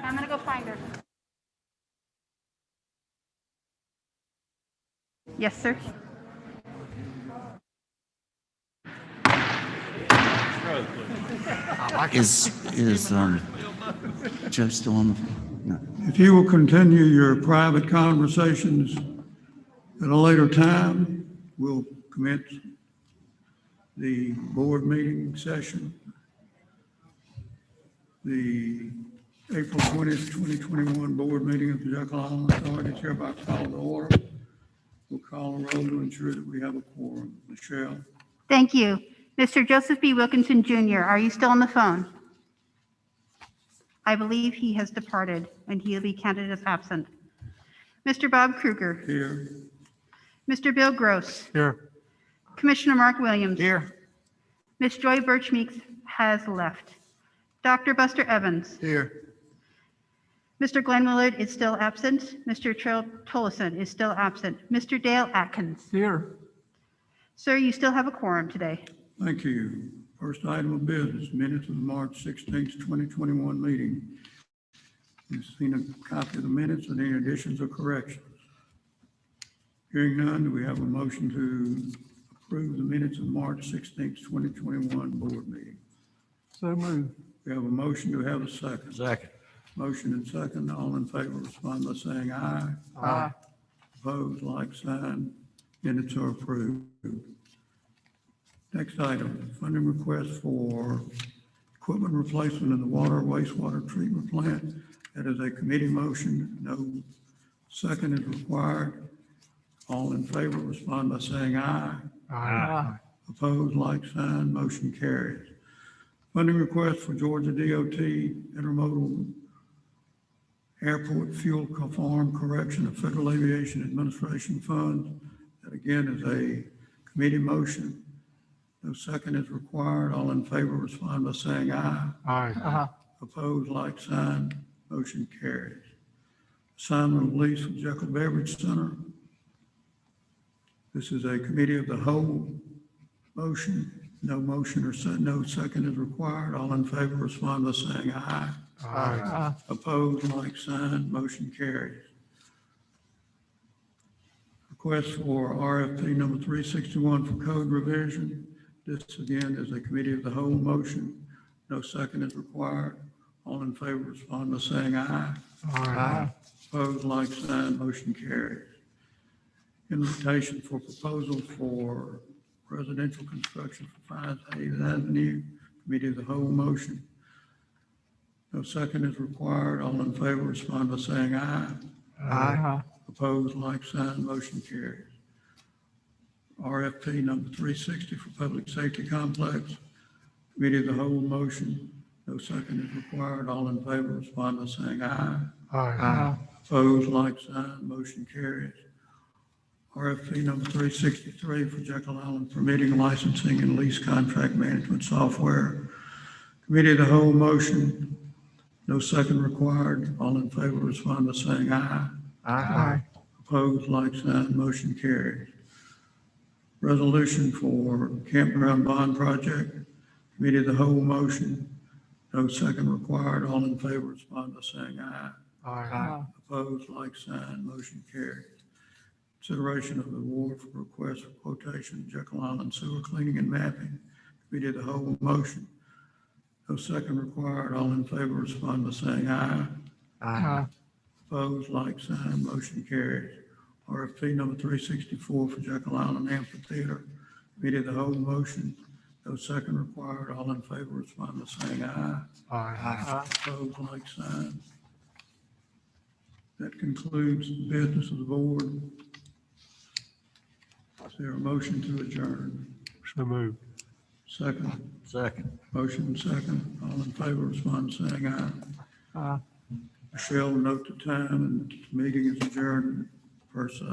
I'm going to go find her. Yes, sir. Is Joe still on the phone? No. If you will continue your private conversations at a later time, we'll commence the board meeting session. The April 20th, 2021 board meeting of the Jekyll Island Authority is hereby called to order. We'll call a roll to ensure that we have a quorum. Michelle? Thank you. Mr. Joseph B. Wilkinson Jr., are you still on the phone? I believe he has departed and he'll be counted as absent. Mr. Bob Kruger. Here. Mr. Bill Gross. Here. Commissioner Mark Williams. Here. Ms. Joy Birchmeeks has left. Dr. Buster Evans. Here. Mr. Glenn Willard is still absent. Mr. Trell Tollison is still absent. Mr. Dale Atkins. Here. Sir, you still have a quorum today. Thank you. First item of business, minutes of the March 16th, 2021 meeting. You've seen a copy of the minutes and any additions or corrections. Hearing none, do we have a motion to approve the minutes of March 16th, 2021 board meeting? So moved. We have a motion. Do we have a second? Second. Motion and second. All in favor, respond by saying aye. Aye. Opposed, like sign. Minutes are approved. Next item, funding request for equipment replacement in the water wastewater treatment plant. That is a committee motion. No second is required. All in favor, respond by saying aye. Aye. Opposed, like sign. Motion carries. Funding request for Georgia DOT intermodal airport fuel farm correction of Federal Aviation Administration funds. That again is a committee motion. No second is required. All in favor, respond by saying aye. Aye. Opposed, like sign. Motion carries. Assignment of lease for Jekyll Beverage Center. This is a committee of the whole motion. No motion or no second is required. All in favor, respond by saying aye. Aye. Opposed, like sign. Motion carries. Request for RFP number 361 for code revision. This again is a committee of the whole motion. No second is required. All in favor, respond by saying aye. Aye. Opposed, like sign. Motion carries. Invitation for proposals for residential construction for 5 Hayes Avenue. Committee of the whole motion. No second is required. All in favor, respond by saying aye. Aye. Opposed, like sign. Motion carries. RFP number 360 for public safety complex. Committee of the whole motion. No second is required. All in favor, respond by saying aye. Aye. Opposed, like sign. Motion carries. RFP number 363 for Jekyll Island permitting, licensing, and lease contract management software. Committee of the whole motion. No second required. All in favor, respond by saying aye. Aye. Opposed, like sign. Motion carries. Resolution for campground bond project. Committee of the whole motion. No second required. All in favor, respond by saying aye. Aye. Opposed, like sign. Motion carries. Consideration of the award for request for quotation, Jekyll Island sewer cleaning and mapping. Committee of the whole motion. No second required. All in favor, respond by saying aye. Aye. Opposed, like sign. Motion carries. RFP number 364 for Jekyll Island amphitheater. Committee of the whole motion. No second required. All in favor, respond by saying aye. Aye. Opposed, like sign. That concludes the business of the board. Is there a motion to adjourn? So moved. Second. Second. Motion second. All in favor, respond saying aye. Aye. Michelle, note the time and the meeting is adjourned per se.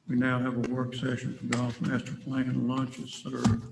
We now have a work session for golf master plan. Lunch is served.